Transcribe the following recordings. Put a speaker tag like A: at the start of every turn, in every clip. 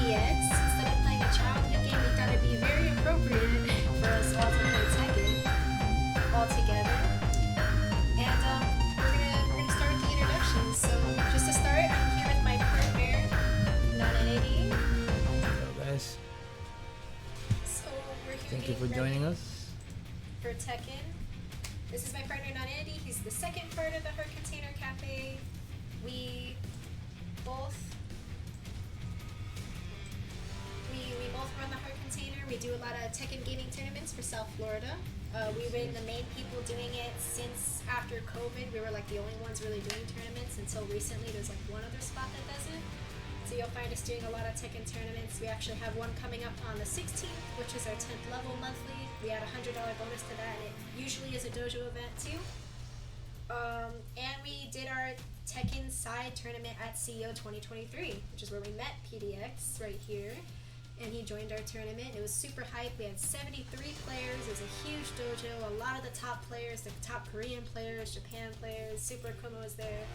A: Phidx. Instead of playing a childhood game, we thought it'd be very appropriate for us all to play Tekken all together. And we're gonna start with the introductions. So just to start, I'm here with my partner, Nanedi.
B: Hello guys.
A: So we're here.
B: Thank you for joining us.
A: For Tekken. This is my partner Nanedi. He's the second part of the Heart Container Cafe. We both run the Heart Container. We do a lot of Tekken gaming tournaments for South Florida. We've been the main people doing it since after COVID. We were like the only ones really doing tournaments until recently. There's like one other spot that does it. So you'll find us doing a lot of Tekken tournaments. We actually have one coming up on the 16th, which is our 10th level monthly. We add a $100 bonus to that, and it usually is a dojo event too. And we did our Tekken side tournament at CEO 2023, which is where we met Phidx right here. And he joined our tournament. It was super hype. We had 73 players. It was a huge dojo. A lot of the top players, the top Korean players, Japan players, Super Kuma was there.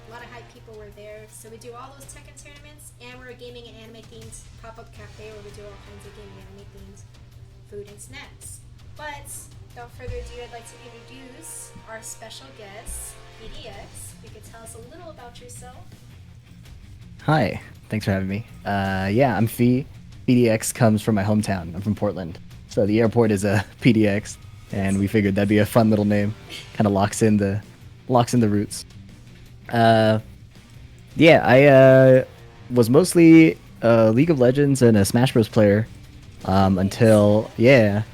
A: A lot of hype people were there. So we do all those Tekken tournaments, and we're a gaming and anime themed pop-up cafe where we do all kinds of gaming and anime themed food and snacks. But without further ado, I'd like to introduce our special guest, Phidx. You could tell us a little about yourself.
C: Hi, thanks for having me. Yeah, I'm Phi. Phidx comes from my hometown. I'm from Portland. So the airport is a Phidx, and we figured that'd be a fun little name. Kind of locks in the roots. Yeah, I was mostly a League of Legends and a Smash Bros player until I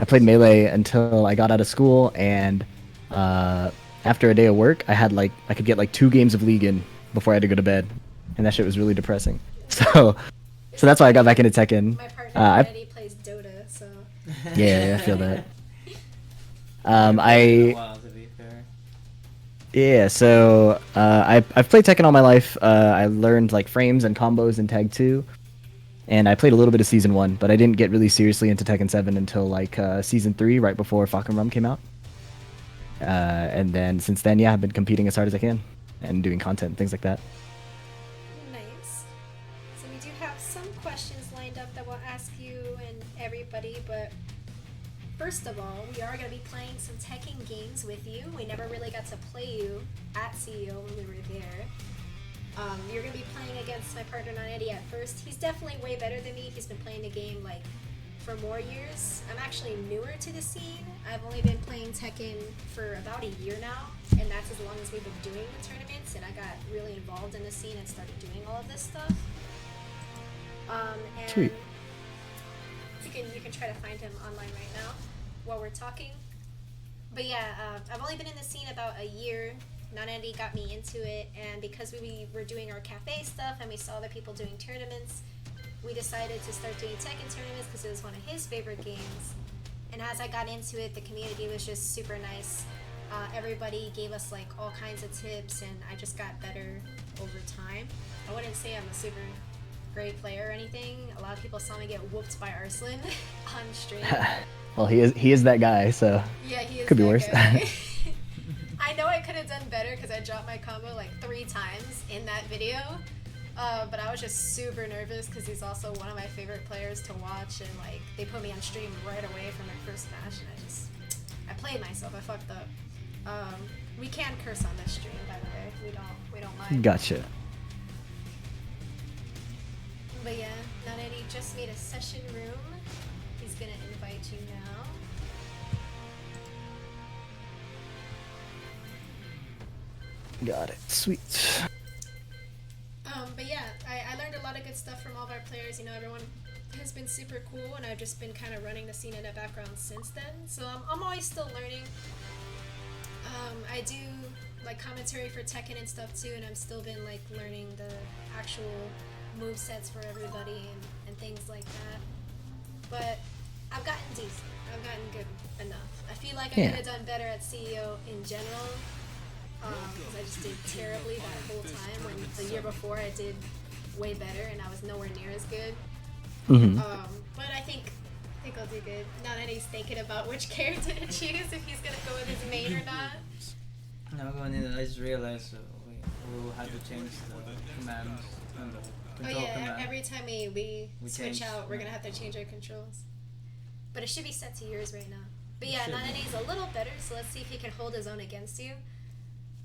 C: played Melee until I got out of school, and after a day of work, I could get like 2 games of League in before I had to go to bed, and that shit was really depressing. So that's why I got back into Tekken.
A: My partner already plays Dota, so
C: yeah, I feel that. I've played Tekken all my life. I learned like frames and combos in Tag 2, and I played a little bit of Season 1, but I didn't get really seriously into Tekken 7 until like Season 3, right before Falcon Rum came out. And then since then, yeah, I've been competing as hard as I can and doing content and things like that.
A: nice. So we do have some questions lined up that we'll ask you and everybody, but first of all, we are going to be playing some Tekken games with you. We never really got to play you at CEO when we were there. You're going to be playing against my partner Nanedi at first. He's definitely way better than me. He's been playing the game like for more years. I'm actually newer to the scene. I've only been playing Tekken for about a year now, and that's as long as we've been doing the tournaments, and I got really involved in the scene and started doing all of this stuff. And
C: Sweet.
A: You can try to find him online right now while we're talking. But yeah, I've only been in the scene about a year. Nanedi got me into it, and because we were doing our cafe stuff and we saw other people doing tournaments, we decided to start doing Tekken tournaments because it was one of his favorite games. And as I got into it, the community was just super nice. Everybody gave us like all kinds of tips, and I just got better over time. I wouldn't say I'm a super great player or anything. A lot of people saw me get whooped by Arslan on stream.
C: Well, he is that guy, so
A: Yeah, he is.
C: Could be
A: that
C: worse.
A: guy. I know I could have done better because I dropped my combo like 3 times in that video. But I was just super nervous because he's also one of my favorite players to watch, and like they put me on stream right away for my first match, and I played myself. I fucked up. We can curse on this stream, by the way. We don't mind.
C: Gotcha.
A: But yeah, Nanedi just made a session room. He's gonna invite you now.
C: Got it. Sweet.
A: But yeah, I learned a lot of good stuff from all of our players. You know, everyone has been super cool, and I've just been kind of running the scene in the background since then. So I'm always still learning. I do like commentary for Tekken and stuff too, and I've still been like learning the actual move sets for everybody and things like that. But I've gotten decent. I've gotten good enough. I feel like I could have done better at CEO in general. Because I just did terribly that whole time, when the year before I did way better and I was nowhere near as good. But I think I'll do good. Now that he's thinking about which character to choose, if he's gonna go with his main or not.
B: No, I just realized we will have to change the commands on the
A: Oh
D: Control
A: yeah,
D: command.
A: every time we switch
D: change,
A: out, we're
D: yeah.
A: gonna have to change our controls. But it should be set to yours right now. But
D: It
A: yeah,
D: should be.
A: Nanane's a little better, so let's see if he can hold his own against you.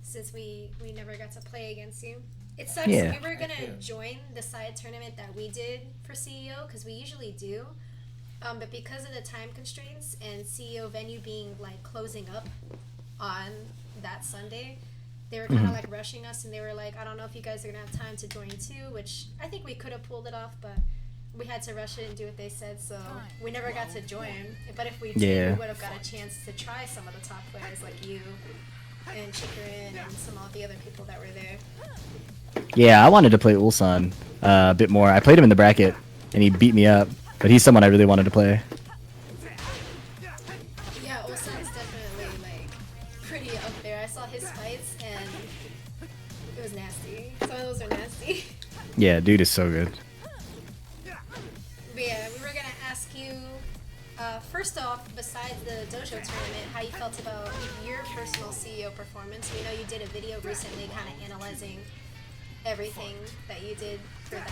A: Since we never got to play against you. It sucks.
C: Yeah.
A: We were gonna
D: Thank you.
A: join the side tournament that we did for CEO because we usually do. But because of the time constraints and CEO venue being like closing up on that Sunday, they were kind of like rushing us, and they were like, I don't know if you guys are gonna have time to join too, which I think we could have pulled it off, but we had to rush it and do what they said, so we never got to join. But if we did,
C: Yeah.
A: we would have got a chance to try some of the top players like you and Chikarin and some of the other people that were there.
C: Yeah, I wanted to play Ulsan a bit more. I played him in the bracket, and he beat me up. But he's someone I really wanted to play.
A: Yeah, Ulsan's definitely like pretty up there. I saw his fights and it was nasty. Some of those are nasty.
C: Yeah, dude is so good.
A: But yeah, we were gonna ask you, first off, besides the dojo tournament, how you felt about your personal CEO performance. We know you did a video recently kind of analyzing everything that you did for that.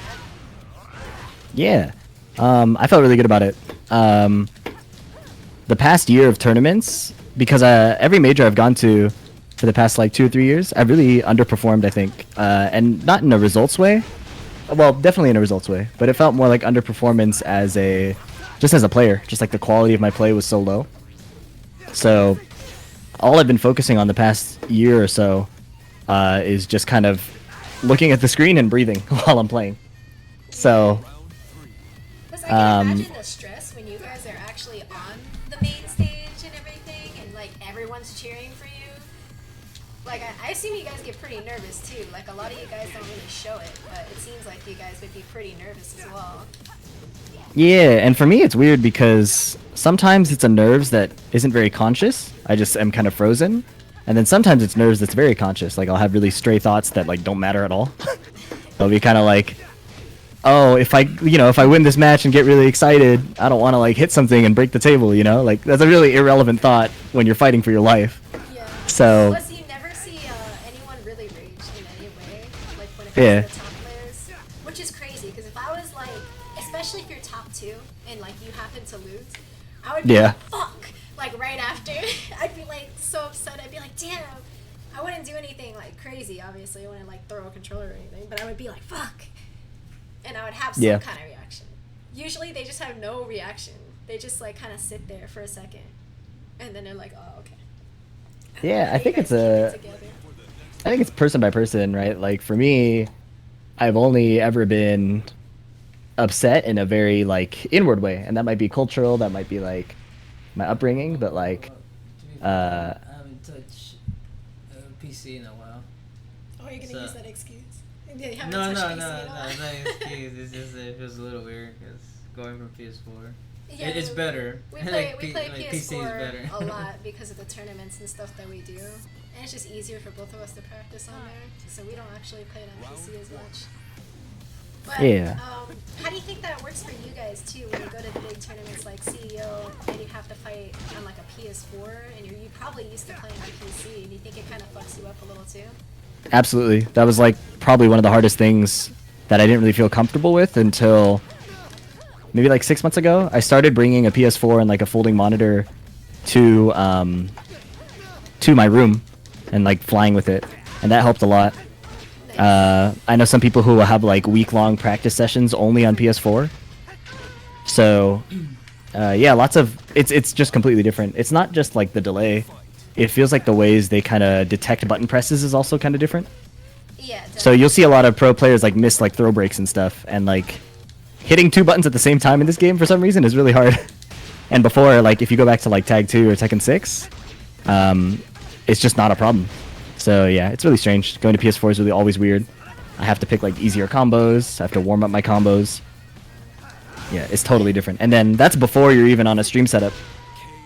C: Yeah, I felt really good about it. The past year of tournaments, because every major I've gone to for the past like 2 or 3 years, I've really underperformed, I think, and not in a results way. Well, definitely in a results way, but it felt more like underperformance as just as a player. Just like the quality of my play was so low. So all I've been focusing on the past year or so is just kind of looking at the screen and breathing while I'm playing. So
A: Plus, I can imagine the stress when you guys are actually on the main stage and everything, and like everyone's cheering for you. Like, I assume you guys get pretty nervous too. Like, a lot of you guys don't really show it, but it seems like you guys would be pretty nervous as well.
C: yeah, and for me it's weird because sometimes it's a nerves that isn't very conscious. I just am kind of frozen. And then sometimes it's nerves that's very conscious. Like I'll have really stray thoughts that like don't matter at all. I'll be kind of like, oh, if I win this match and get really excited, I don't want to like hit something and break the table, you know? Like that's a really irrelevant thought when you're fighting for your life.
A: Yeah.
C: So
A: Plus, you never see anyone really rage in any way, like when it comes
C: Yeah.
A: to the top players, which is crazy. Because if I was like, especially if you're top 2 and like you happen to lose, I would be
C: Yeah.
A: like, fuck, like right after. I'd be like so upset. I'd be like, damn. I wouldn't do anything like crazy. Obviously, I wouldn't like throw a controller or anything, but I would be like, fuck, and I would have some
C: Yeah.
A: kind of reaction. Usually, they just have no reaction. They just like kind of sit there for a second, and then they're like, oh, okay.
C: yeah,
A: And
C: I
A: you
C: think
A: guys
C: it's
A: keep it together.
C: I think it's person by person, right? Like for me, I've only ever been upset in a very like inward way, and that might be cultural, that might be like my upbringing, but like
D: To be
C: uh,
D: fair, I haven't touched a PC in a while.
A: Oh, you're gonna
D: So-
A: use that excuse? Yeah, you haven't
D: No,
A: touched
D: no,
A: PC
D: no,
A: at
D: no,
A: all.
D: it's not an excuse. It's just that it feels a little weird because going from PS4.
A: Yeah,
D: It's better.
A: We
D: Like,
A: play
D: like, PC is
A: PS4
D: better.
A: a lot because of the tournaments and stuff that we do, and it's just easier for both of us to practice on there, so we don't actually play it on PC as much. But,
C: Yeah.
A: how do you think that works for you guys too when you go to the big tournaments like CEO and you have to fight on like a PS4 and you probably used to playing on PC? Do you think it kind of fucks you up a little too?
C: absolutely. That was like probably one of the hardest things that I didn't really feel comfortable with until maybe like 6 months ago. I started bringing a PS4 and like a folding monitor to my room and like flying with it, and that helped a lot. I know some people who will have like week-long practice sessions only on PS4. So, yeah, lots of it's just completely different. It's not just like the delay. It feels like the ways they kind of detect button presses is also kind of different.
A: Yeah.
C: So you'll see a lot of pro players like miss like throw breaks and stuff, and like hitting 2 buttons at the same time in this game for some reason is really hard. And before, like if you go back to like Tag 2 or Tekken 6, it's just not a problem. So yeah, it's really strange. Going to PS4 is really always weird. I have to pick like easier combos. I have to warm up my combos. Yeah, it's totally different. And then that's before you're even on a stream setup.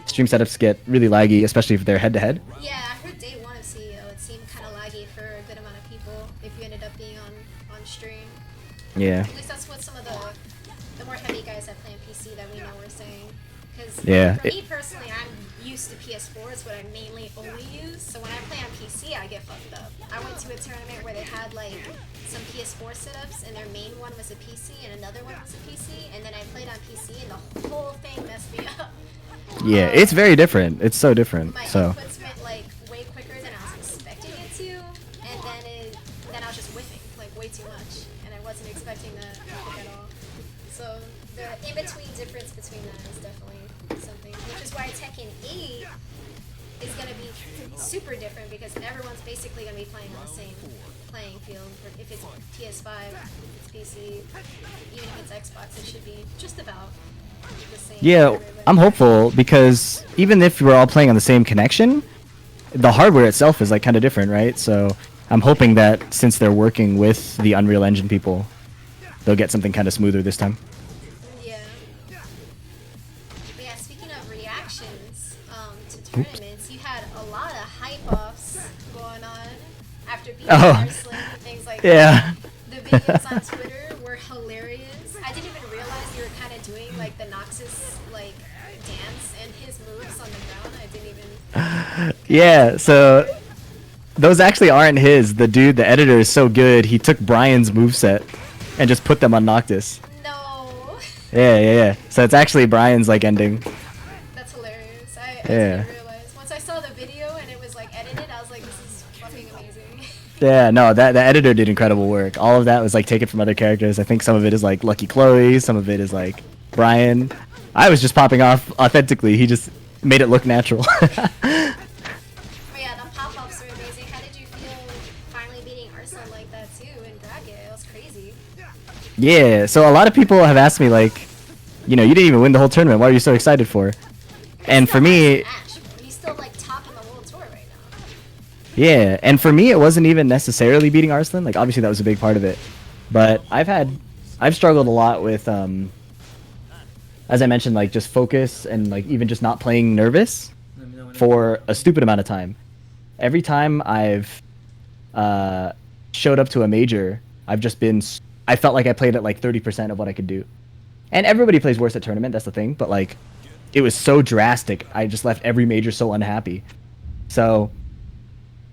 C: Stream setups get really laggy, especially if they're head to head.
A: Yeah, I heard day one of CEO, it seemed kind of laggy for a good amount of people if you ended up being on stream.
C: Yeah.
A: At least that's what some of the more heavy guys that play on PC that we know were saying. Because
C: Yeah.
A: for me personally, I'm used to PS4. It's what I mainly only use. So when I play on PC, I get fucked up. I went to a tournament where they had like some PS4 setups, and their main one was a PC, and another one was a PC, and then I played on PC, and the whole thing messed me up.
C: Yeah, it's very different. It's so different.
A: My
C: So
A: inputs went like way quicker than I was expecting it to, and then I was just whiffing like way too much, and I wasn't expecting that at all. So the in-between difference between that is definitely something, which is why Tekken 8 is gonna be super different because everyone's basically gonna be playing on the same playing field. If it's PS5, if it's PC, even if it's Xbox, it should be just about the same. for
C: yeah,
A: everybody.
C: I'm hopeful because even if we're all playing on the same connection, the hardware itself is like kind of different, right? So I'm hoping that since they're working with the Unreal Engine people, they'll get something kind of smoother this time.
A: Yeah. But yeah, speaking of reactions to tournaments, you had a lot of hype offs going on after beating Arslan and things like
C: Yeah.
A: that. The videos on Twitter were hilarious. I didn't even realize you were kind of doing like the Noxus like dance and his moves on the ground. I didn't even.
C: Yeah, so those actually aren't his. The dude, the editor is so good, he took Brian's moveset and just put them on Noctis.
A: No.
C: Yeah. So it's actually Brian's like ending.
A: That's hilarious. I
C: Yeah.
A: didn't realize. Once I saw the video and it was like edited, I was like, this is fucking amazing.
C: Yeah, no, that the editor did incredible work. All of that was like taken from other characters. I think some of it is like Lucky Chloe, some of it is like Brian. I was just popping off authentically. He just made it look natural.
A: But yeah, the pop-ups were amazing. How did you feel finally beating Arslan like that too in bracket? It was crazy.
C: Yeah, so a lot of people have asked me like, you didn't even win the whole tournament. What are you so excited for? And for me,
A: Ash, bro. He's still like top in the world tour right now.
C: yeah, and for me it wasn't even necessarily beating Arslan. Like obviously that was a big part of it. But I've struggled a lot with as I mentioned, like just focus and like even just not playing nervous
D: Let me know when
C: for a stupid amount of time. Every time I've showed up to a major, I felt like I played at like 30% of what I could do. And everybody plays worse at tournament, that's the thing, but like it was so drastic. I just left every major so unhappy. So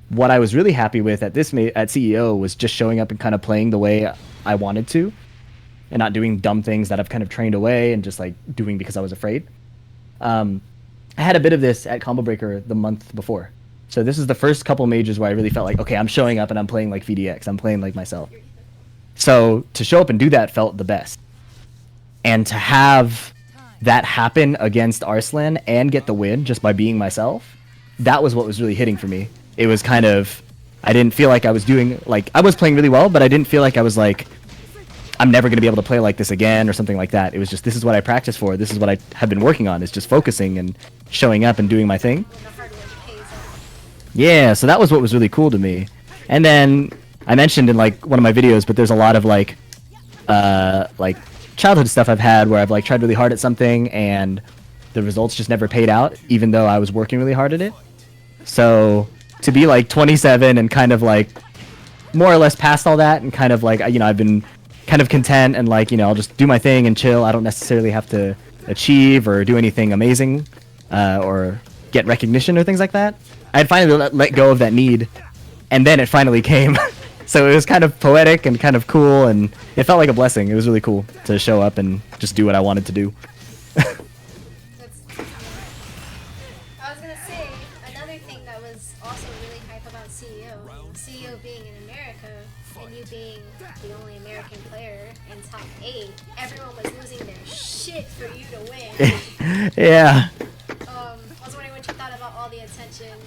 C: what I was really happy with at at CEO was just showing up and kind of playing the way I wanted to and not doing dumb things that I've kind of trained away and just like doing because I was afraid. I had a bit of this at Combo Breaker the month before. So this is the first couple majors where I really felt like, okay, I'm showing up and I'm playing like Phidx. I'm playing like myself. So to show up and do that felt the best. And to have that happen against Arslan and get the win just by being myself, that was what was really hitting for me. It was kind of, I didn't feel like I was doing, like, I was playing really well, but I didn't feel like I was like, I'm never going to be able to play like this again or something like that. It was just, this is what I practice for. This is what I have been working on, is just focusing and showing up and doing my thing.
A: When the hard work pays off.
C: Yeah, so that was what was really cool to me. And then I mentioned in like one of my videos, but there's a lot of like childhood stuff I've had where I've like tried really hard at something and the results just never paid out, even though I was working really hard at it. So to be like 27 and kind of like more or less past all that and kind of like, I've been kind of content and like, I'll just do my thing and chill. I don't necessarily have to achieve or do anything amazing or get recognition or things like that. I had finally let go of that need, and then it finally came. So it was kind of poetic and kind of cool, and it felt like a blessing. It was really cool to show up and just do what I wanted to do.
A: That's, I was gonna say another thing that was also really hype about CEO being in America and you being the only American player in top 8. Everyone was losing their shit for you to win.
C: Yeah.
A: I was wondering what you thought about all the attention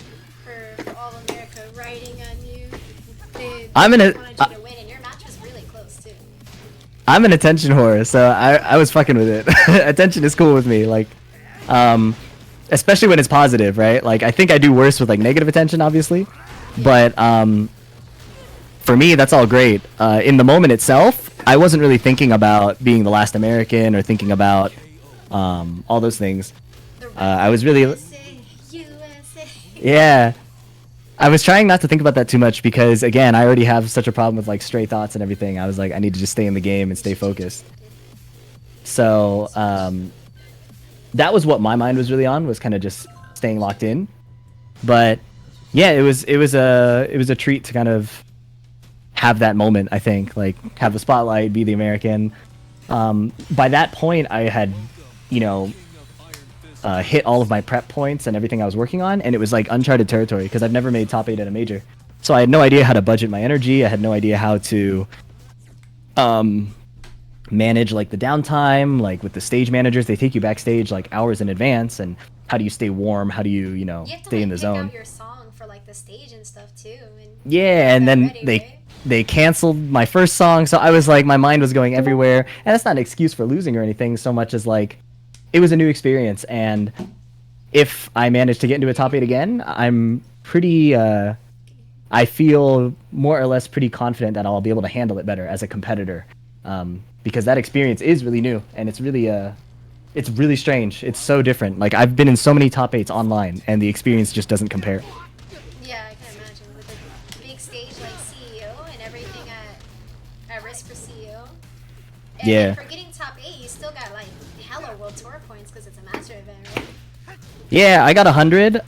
A: for all of America riding on you. They wanted you to win, and your match was really close too.
C: I'm an attention whore, so I was fucking with it. Attention is cool with me, like, especially when it's positive, right? Like, I think I do worse with like negative attention, obviously, but for me, that's all great. In the moment itself, I wasn't really thinking about being the last American or thinking about all those things. I was really,
A: USA.
C: yeah. I was trying not to think about that too much because, again, I already have such a problem with like stray thoughts and everything. I was like, I need to just stay in the game and stay focused. So that was what my mind was really on, was kind of just staying locked in. But yeah, it was a treat to kind of have that moment. I think, like, have the spotlight, be the American. By that point, I had, you know, hit all of my prep points and everything I was working on, and it was like uncharted territory because I've never made top 8 at a major. So I had no idea how to budget my energy. I had no idea how to manage like the downtime, like with the stage managers. They take you backstage like hours in advance, and how do you stay warm? How do you, you know,
A: You have to
C: stay
A: like
C: in the
A: pick
C: zone?
A: out your song for like the stage and stuff too. And
C: Yeah, and
A: get that
C: then
A: ready,
C: they
A: right?
C: they canceled my first song, so I was like, my mind was going everywhere. And that's not an excuse for losing or anything, so much as like, it was a new experience, and if I manage to get into a top 8 again, I'm pretty. I feel more or less pretty confident that I'll be able to handle it better as a competitor, because that experience is really new, and it's really strange. It's so different. Like, I've been in so many top 8s online, and the experience just doesn't compare.
A: Yeah, I can imagine with a big stage like CEO and everything at risk for CEO. And
C: Yeah.
A: then for getting top 8, you still got like hella world tour points because it's a master event, right?
C: Yeah, I got 100.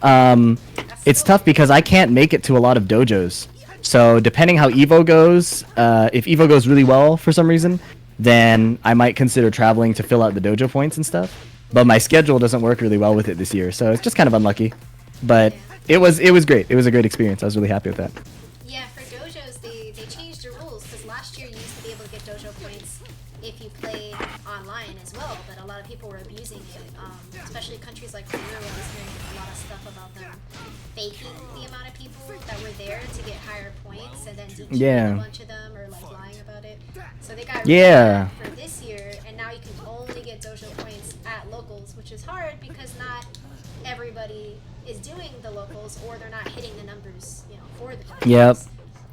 C: It's
A: still
C: tough because I can't make it to a lot of dojos. So depending how Evo goes, if Evo goes really well for some reason, then I might consider traveling to fill out the dojo points and stuff. But my schedule doesn't work really well with it this year, so it's just kind of unlucky. But it was great. It was a great experience. I was really happy with that.
A: Yeah, for dojos, they changed the rules because last year you used to be able to get dojo points if you played online as well, but a lot of people were abusing it, especially countries like Peru. I was hearing a lot of stuff about them faking the amount of people that were there to get higher points and then DQing
C: Yeah.
A: a bunch of them or like lying about it. So they got
C: Yeah.
A: for this year, and now you can only get dojo points at locals, which is hard because not everybody is doing the locals or they're not hitting the numbers, you know, for the dojos.
C: Yep.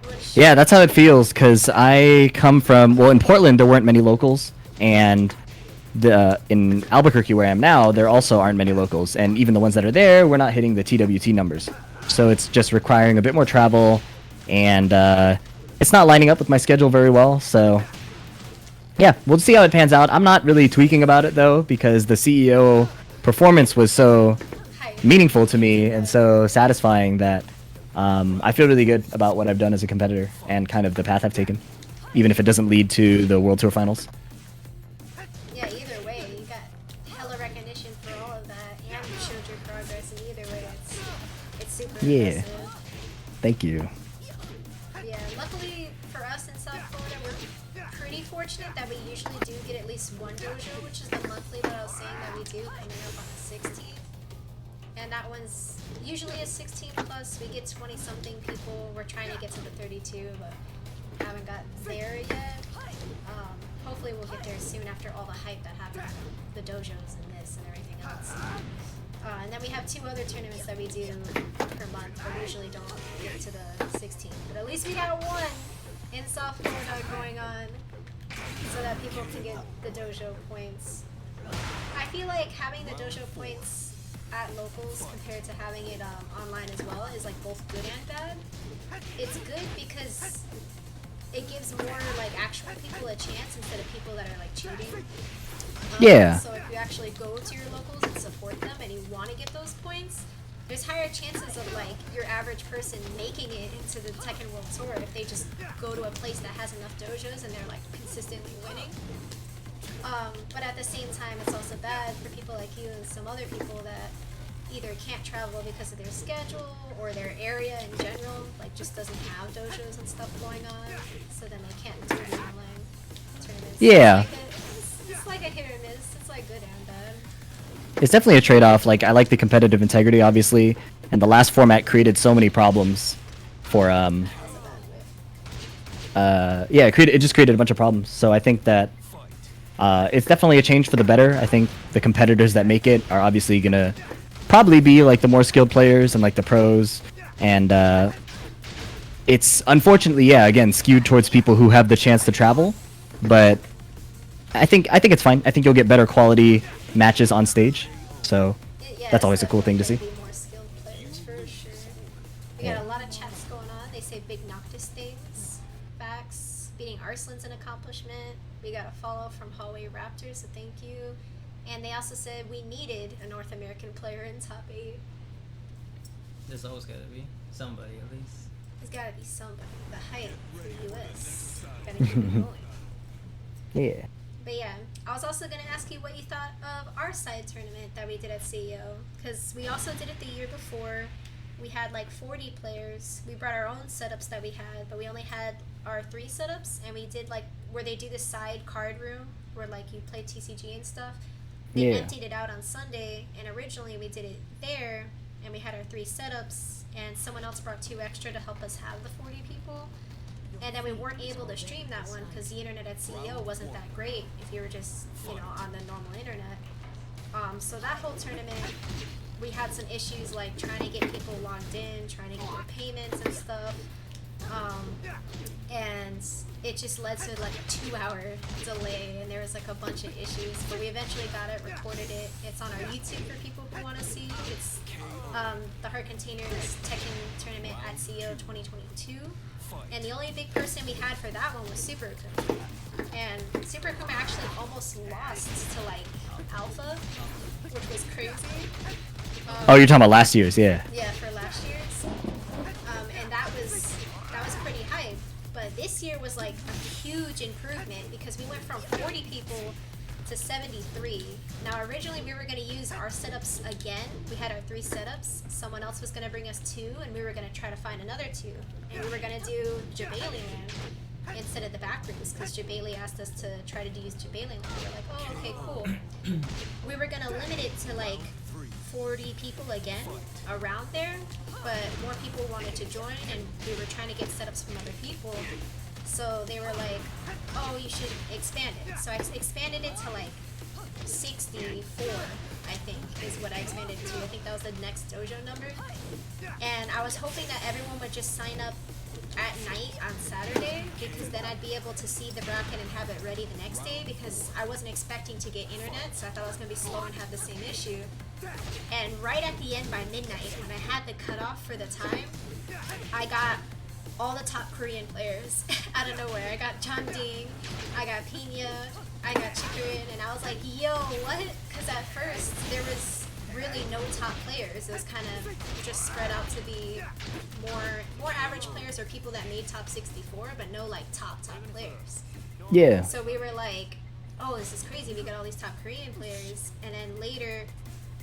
A: Which,
C: Yeah, that's how it feels, because I come from, well, in Portland there weren't many locals, and in Albuquerque where I am now, there also aren't many locals, and even the ones that are there, we're not hitting the TWT numbers. So it's just requiring a bit more travel, and it's not lining up with my schedule very well, so yeah, we'll see how it pans out. I'm not really tweaking about it though, because the CEO performance was so
A: Hi.
C: meaningful to me and so satisfying that I feel really good about what I've done as a competitor and kind of the path I've taken, even if it doesn't lead to the World Tour Finals.
A: Yeah, either way, you got hella recognition for all of that, and you showed your progress, and either way, it's super
C: Yeah.
A: impressive.
C: Thank you.
A: Yeah, luckily for us in South Florida, we're pretty fortunate that we usually do get at least one dojo, which is the monthly that I was saying that we do, coming up on the 16th. And that one's usually a 16 plus. We get 20 something people. We're trying to get to the 32, but haven't got there yet. Hopefully we'll get there soon after all the hype that happened with the dojos and this and everything else. And then we have 2 other tournaments that we do per month, but we usually don't get to the 16. But at least we got one in South Florida going on so that people can get the dojo points. I feel like having the dojo points at locals compared to having it online as well is like both good and bad. It's good because it gives more like actual people a chance instead of people that are like cheating.
C: Yeah.
A: So if you actually go to your locals and support them and you want to get those points, there's higher chances of like your average person making it into the Tekken World Tour if they just go to a place that has enough dojos and they're like consistently winning. But at the same time, it's also bad for people like you and some other people that either can't travel because of their schedule or their area in general, like just doesn't have dojos and stuff going on, so then they can't do the online tournaments.
C: Yeah.
A: It's like a hit or miss. It's like good and bad.
C: It's definitely a trade-off. Like, I like the competitive integrity, obviously, and the last format created so many problems for it just created a bunch of problems. So I think that it's definitely a change for the better. I think the competitors that make it are obviously gonna probably be like the more skilled players and like the pros, and it's unfortunately, yeah, again, skewed towards people who have the chance to travel, but I think it's fine. I think you'll get better quality matches on stage, so
A: Yeah,
C: that's always
A: it's
C: a cool thing to see.
A: definitely gonna be more skilled players for sure. We got a lot of chats going on. They say big Noctis things. Facts. Beating Arslan's an accomplishment. We got a follow from Hallway Raptors, so thank you. And they also said we needed a North American player in top 8.
D: There's always gotta be somebody at least.
A: There's gotta be somebody. The hype for the US. Gotta keep it going.
C: Yeah.
A: But yeah, I was also gonna ask you what you thought of our side tournament that we did at CEO, because we also did it the year before. We had like 40 players. We brought our own setups that we had, but we only had our 3 setups, and we did like where they do the side card room where like you play TCG and stuff. They
C: Yeah.
A: emptied it out on Sunday, and originally we did it there, and we had our 3 setups, and someone else brought 2 extra to help us have the 40 people. And then we weren't able to stream that one because the internet at CEO wasn't that great if you were just, you know, on the normal internet. So that whole tournament, we had some issues like trying to get people logged in, trying to get their payments and stuff. And it just led to like a 2-hour delay, and there was like a bunch of issues. But we eventually got it, recorded it. It's on our YouTube for people who want to see. It's the Heart Containers Tekken Tournament at CEO 2022. And the only big person we had for that one was Super Akuma. And Super Akuma actually almost lost to like Alpha, which was crazy.
C: Oh, you're talking about last year's, yeah.
A: Yeah, for last year's. And that was pretty hype. But this year was like a huge improvement because we went from 40 people to 73. Now originally we were going to use our setups again. We had our 3 setups. Someone else was going to bring us 2, and we were going to try to find another 2. And we were going to do Jabali Land instead of the back rooms because Jabali asked us to try to use Jabali Land. We were like, oh, okay, cool. We were going to limit it to like 40 people again around there, but more people wanted to join, and we were trying to get setups from other people. So they were like, oh, you should expand it. So I expanded it to like 64, I think, is what I expanded it to. I think that was the next dojo number. And I was hoping that everyone would just sign up at night on Saturday, because then I'd be able to see the bracket and have it ready the next day, because I wasn't expecting to get internet, so I thought it was going to be slow and have the same issue. And right at the end, by midnight, when I had the cutoff for the time, I got all the top Korean players out of nowhere. I got John Ding, I got Pina, I got Chikurin, and I was like, yo, what? Because at first, there was really no top players. It was kind of just spread out to be more average players or people that made top 64, but no like top players.
C: Yeah.
A: So we were like, oh, this is crazy. We got all these top Korean players. And then later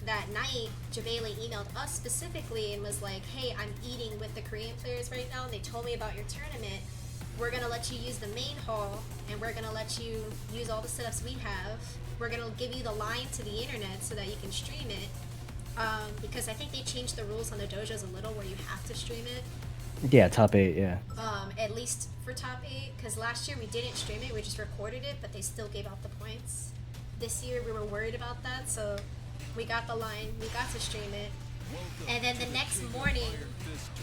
A: that night, Jabali emailed us specifically and was like, hey, I'm eating with the Korean players right now, and they told me about your tournament. We're going to let you use the main hall, and we're going to let you use all the setups we have. We're going to give you the line to the internet so that you can stream it. Because I think they changed the rules on the dojos a little where you have to stream it.
C: Yeah, top 8, yeah.
A: At least for top 8, because last year we didn't stream it, we just recorded it, but they still gave out the points. This year we were worried about that, so we got the line, we got to stream it. And then the next morning,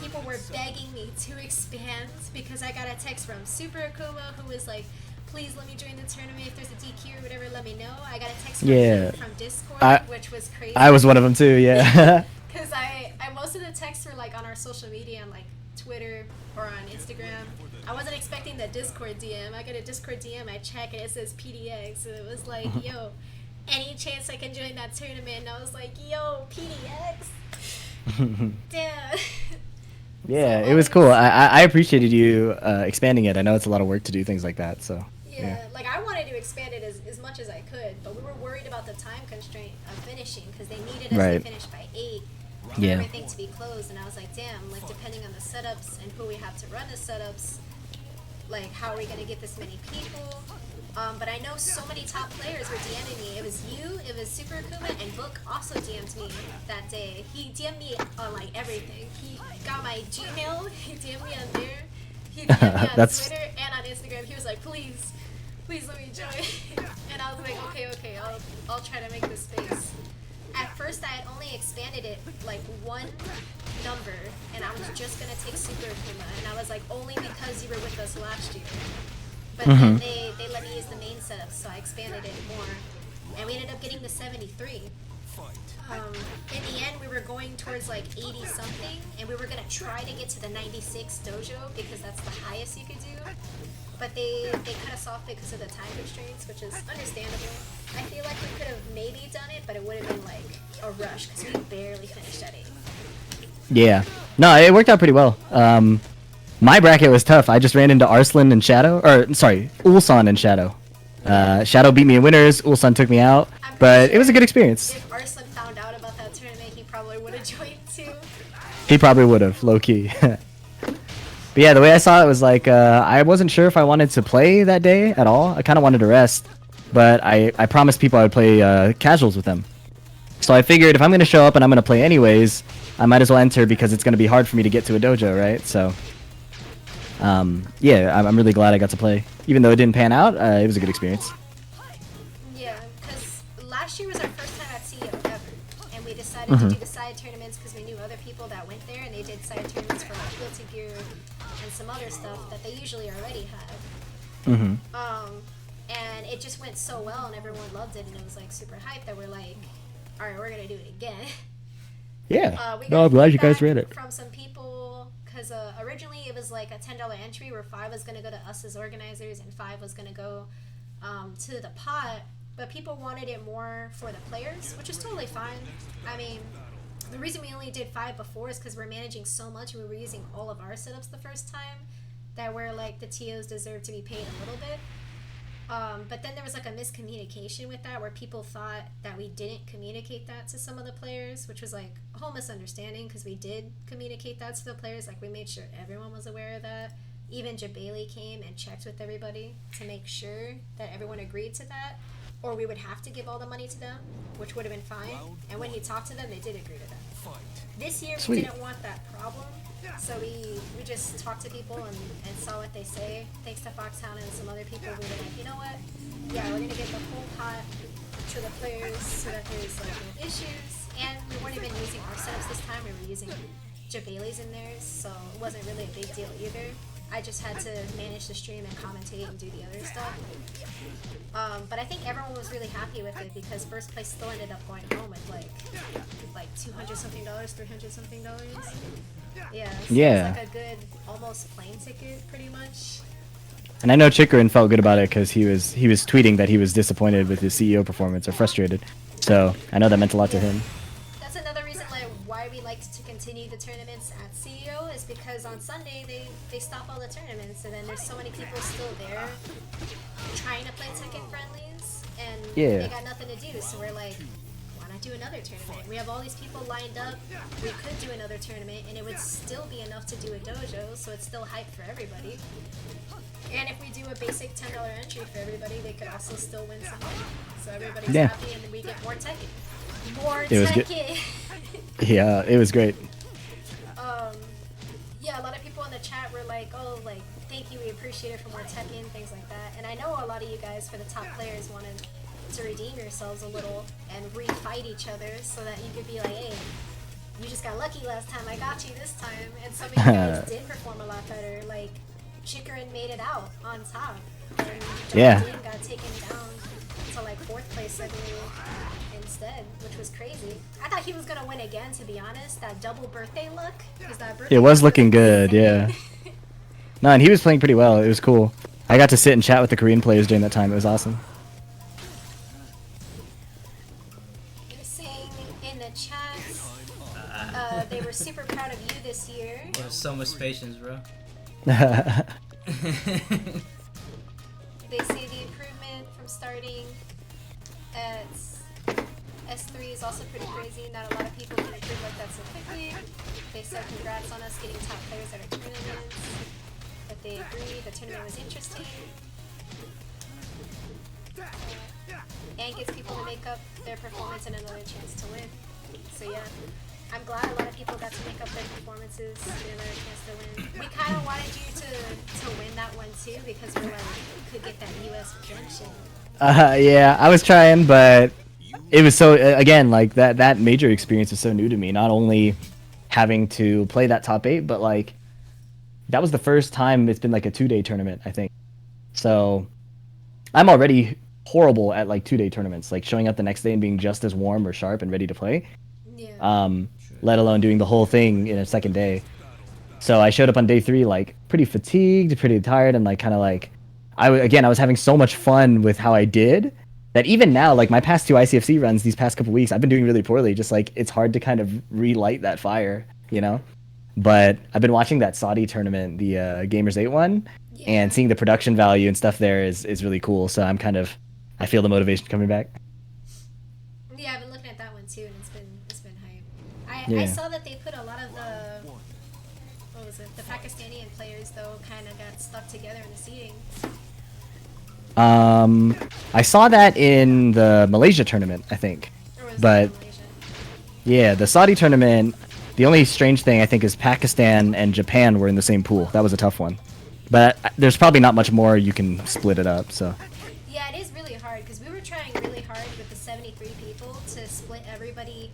A: people were begging me to expand because I got a text from Super Akuma who was like, please let me join the tournament. If there's a DQ or whatever, let me know. I got a text from him from Discord, which was crazy.
C: I was one of them too, yeah.
A: Because I most of the texts were like on our social media, on like Twitter or on Instagram. I wasn't expecting the Discord DM. I got a Discord DM, I check, and it says PDX. And it was like, yo, any chance I can join that tournament? And I was like, yo, PDX? Damn.
C: Yeah,
A: So
C: it was cool. I appreciated you expanding it. I know it's a lot of work to do things like that, so.
A: Yeah, like I wanted to expand it as much as I could, but we were worried about the time constraint of finishing because they needed us to finish by 8 for everything to be closed. And I was like, damn, like depending on the setups and who we have to run the setups, like how are we going to get this many people? But I know so many top players were DMing me. It was you, it was Super Akuma, and Book also DM'd me that day. He DM'd me on like everything. He got my Gmail, he DM'd me on there, he DM'd me on Twitter and on Instagram. He was like, please let me join. And I was like, okay, I'll try to make this space. At first I had only expanded it like 1 number, and I was just gonna take Super Akuma, and I was like, only because you were with us last year. But then they let me use the main setup, so I expanded it more. And we ended up getting the 73. In the end, we were going towards like 80 something, and we were going to try to get to the 96 dojo because that's the highest you could do. But they cut us off because of the time constraints, which is understandable. I feel like we could have maybe it, but it would have been like a rush because we barely finished at 8.
C: Yeah. No, it worked out pretty well. My bracket was tough. I just ran into Arslan and Shadow, or sorry, Ulsan and Shadow. Shadow beat me in winners. Ulsan took me out, but it was a good experience.
A: If Arslan found out about that tournament, he probably would have joined too.
C: He probably would have, low key. But yeah, the way I saw it was like I wasn't sure if I wanted to play that day at all. I kind of wanted to rest, but I promised people I would play casuals with them. So I figured if I'm going to show up and I'm going to play anyways, I might as well enter because it's going to be hard for me to get to a dojo, right? So yeah, I'm really glad I got to play. Even though it didn't pan out, it was a good experience.
A: Yeah, because last year was our first time at CEO ever, and we decided to do the side tournaments because we knew other people that went there, and they did side tournaments for like Guilty Gear and some other stuff that they usually already have. And it just went so well, and everyone loved it, and it was like super hyped that we're like, all right, we're gonna do it again.
C: Yeah.
A: We
C: No,
A: got
C: I'm glad you guys
A: feedback
C: ran it.
A: from some people because originally it was like a $10 entry where 5 was gonna go to us as organizers and 5 was gonna go to the pot, but people wanted it more for the players, which is totally fine. I mean, the reason we only did 5 before is because we're managing so much and we were using all of our setups the first time that we're like the TOs deserve to be paid a little bit. But then there was like a miscommunication with that where people thought that we didn't communicate that to some of the players, which was like a whole misunderstanding because we did communicate that to the players. Like we made sure everyone was aware of that. Even Jabali came and checked with everybody to make sure that everyone agreed to that, or we would have to give all the money to them, which would have been fine. And when he talked to them, they did agree to that. This year we didn't want that problem, so we just talked to people and saw what they say. Thanks to Foxhound and some other people, we were like, you know what? Yeah, we're gonna get the whole pot to the players so that there's like no issues. And we weren't even using our setups this time. We were using Jabali's in theirs, so it wasn't really a big deal either. I just had to manage the stream and commentate and do the other stuff. But I think everyone was really happy with it because first place still ended up going home with like $200 something, $300 something. Yeah. So
C: Yeah.
A: It was like a good almost plane ticket, pretty much.
C: And I know Chikrin felt good about it because he was tweeting that he was disappointed with his CEO performance or frustrated. So I know that meant a lot to him.
A: That's another reason why we liked to continue the tournaments at CEO is because on Sunday they stop all the tournaments and then there's so many people still there trying to play Tekken friendlies and they got nothing to do. So we're like, why not do another tournament? We have all these people lined up. We could do another tournament and it would still be enough to do a dojo, so it's still hype for everybody. And if we do a basic $10 entry for everybody, they could also still win some money. So everybody's happy and then we get more Tekken. More Tekken!
C: Yeah, it was great.
A: Yeah, a lot of people in the chat were like, oh, like, thank you, we appreciate it for more Tekken, things like that. And I know a lot of you guys, for the top players, wanted to redeem yourselves a little and re-fight each other so that you could be like, hey, you just got lucky last time, I got you this time. And some of you guys did perform a lot better. Like, Chikrin made it out on top. And John Dean got taken down to like 4th place, I believe, instead, which was crazy. I thought he was gonna win again, to be honest. That double birthday look,
C: it was looking good, yeah. No, and he was playing pretty well. It was cool. I got to sit and chat with the Korean players during that time. It was awesome.
A: They're saying in the chat, they were super proud of you this year.
D: Well, so much patience, bro.
A: They say the improvement from starting at S3 is also pretty crazy. Not a lot of people can improve like that so quickly. They said congrats on us getting top players at our tournaments. But they agree the tournament was interesting. And gives people to make up their performance and another chance to win. So yeah. I'm glad a lot of people got to make up their performances, get another chance to win. We kind of wanted you to win that one too because we're like, you could get that US redemption.
C: Yeah, I was trying, but it was so, again, like that major experience is so new to me. Not only having to play that top 8, but like that was the first time it's been like a 2-day tournament, I think. So I'm already horrible at like 2-day tournaments, like showing up the next day and being just as warm or sharp and ready to play.
A: Yeah.
C: Let alone doing the whole thing in a second day. So I showed up on day 3 like pretty fatigued, pretty tired, and like kind of like I was having so much fun with how I did that even now, like my past 2 ICFC runs these past couple weeks, I've been doing really poorly. Just like it's hard to kind of relight that fire, you know. But I've been watching that Saudi tournament, the Gamers 8 one,
A: Yeah.
C: and seeing the production value and stuff there is really cool. So I feel the motivation coming back.
A: Yeah, I've been looking at that one too, and it's been hype. I
C: Yeah.
A: saw that they put a lot of the Pakistani players though kind of got stuck together in the seating.
C: I saw that in the Malaysia tournament, I think.
A: Or was
C: But
A: it Malaysia?
C: yeah, the Saudi tournament, the only strange thing I think is Pakistan and Japan were in the same pool. That was a tough one. But there's probably not much more you can split it up, so.
A: Yeah, it is really hard because we were trying really hard with the 73 people to split everybody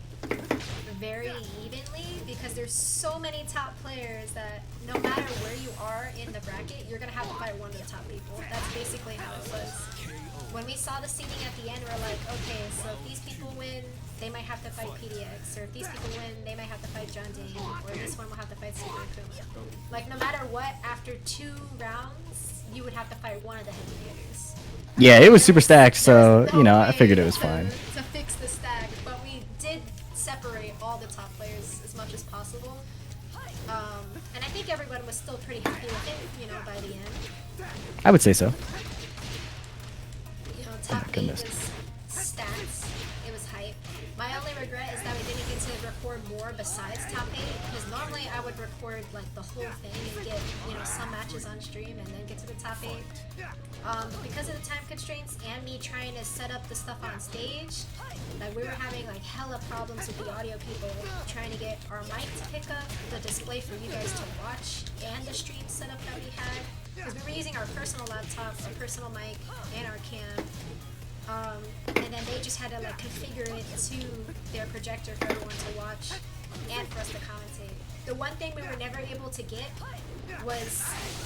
A: very evenly because there's so many top players that no matter where you are in the bracket, you're gonna have to fight one of the top people. That's basically how it was. When we saw the seeding at the end, we're like, okay, so if these people win, they might have to fight Phidx, or if these people win, they might have to fight John Dane, or this one will have to fight Super Akuma. Like, no matter what, after 2 rounds, you would have to fight one of the heavy hitters.
C: Yeah, it was super stacked, so,
A: There's no
C: you know, I
A: way
C: figured it was
A: to-
C: fine.
A: To fix the stack, but we did separate all the top players as much as possible. And I think everyone was still pretty happy with it, you know, by the end.
C: I would say so.
A: You know, top 8
C: goodness.
A: was stats. It was hype. My only regret is that we didn't get to record more besides top 8, because normally I would record like the whole thing and get, you know, some matches on stream and then get to the top 8. But because of the time constraints and me trying to set up the stuff on stage, like we were having like hella problems with the audio people trying to get our mic to pick up, the display for you guys to watch, and the stream setup that we had. Because we were using our personal laptop, our personal mic, and our cam. And then they just had to like configure it to their projector for everyone to watch and for us to commentate. The one thing we were never able to get was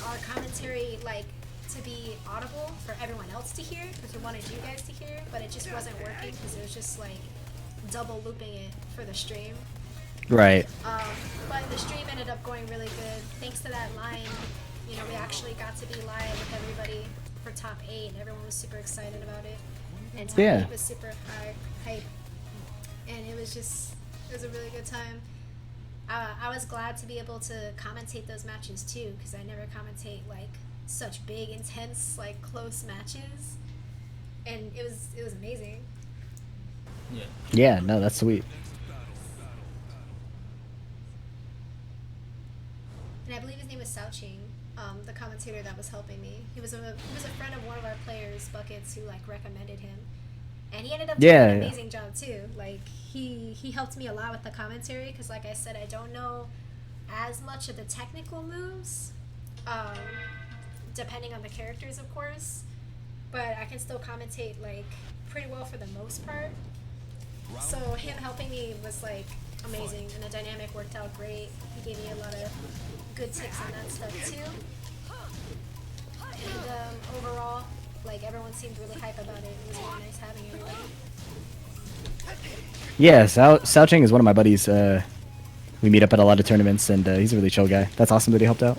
A: our commentary like to be audible for everyone else to hear, because we wanted you guys to hear, but it just wasn't working because it was just like double looping it for the stream.
C: Right.
A: But the stream ended up going really good thanks to that line. You know, we actually got to be live with everybody for top 8, and everyone was super excited about it. And top
C: Yeah.
A: 8 was super hype, and it was a really good time. I was glad to be able to commentate those matches too, because I never commentate like such big, intense, like close matches, and it was amazing.
D: Yeah.
C: Yeah, no, that's sweet.
A: And I believe his name was Sao Ching, the commentator that was helping me. He was a friend of one of our players, Buckets, who like recommended him, and he ended up doing an amazing job too. Like he helped me a lot with the commentary because, like I said, I don't know as much of the technical moves, depending on the characters, of course, but I can still commentate like pretty well for the most part. So him helping me was like amazing, and the dynamic worked out great. He gave me a lot of good tips on that stuff too. And overall, like everyone seemed really hype about it. It was really nice having everyone.
C: Yeah, Sao Ching is one of my buddies. We meet up at a lot of tournaments, and he's a really chill guy. That's awesome that he helped out.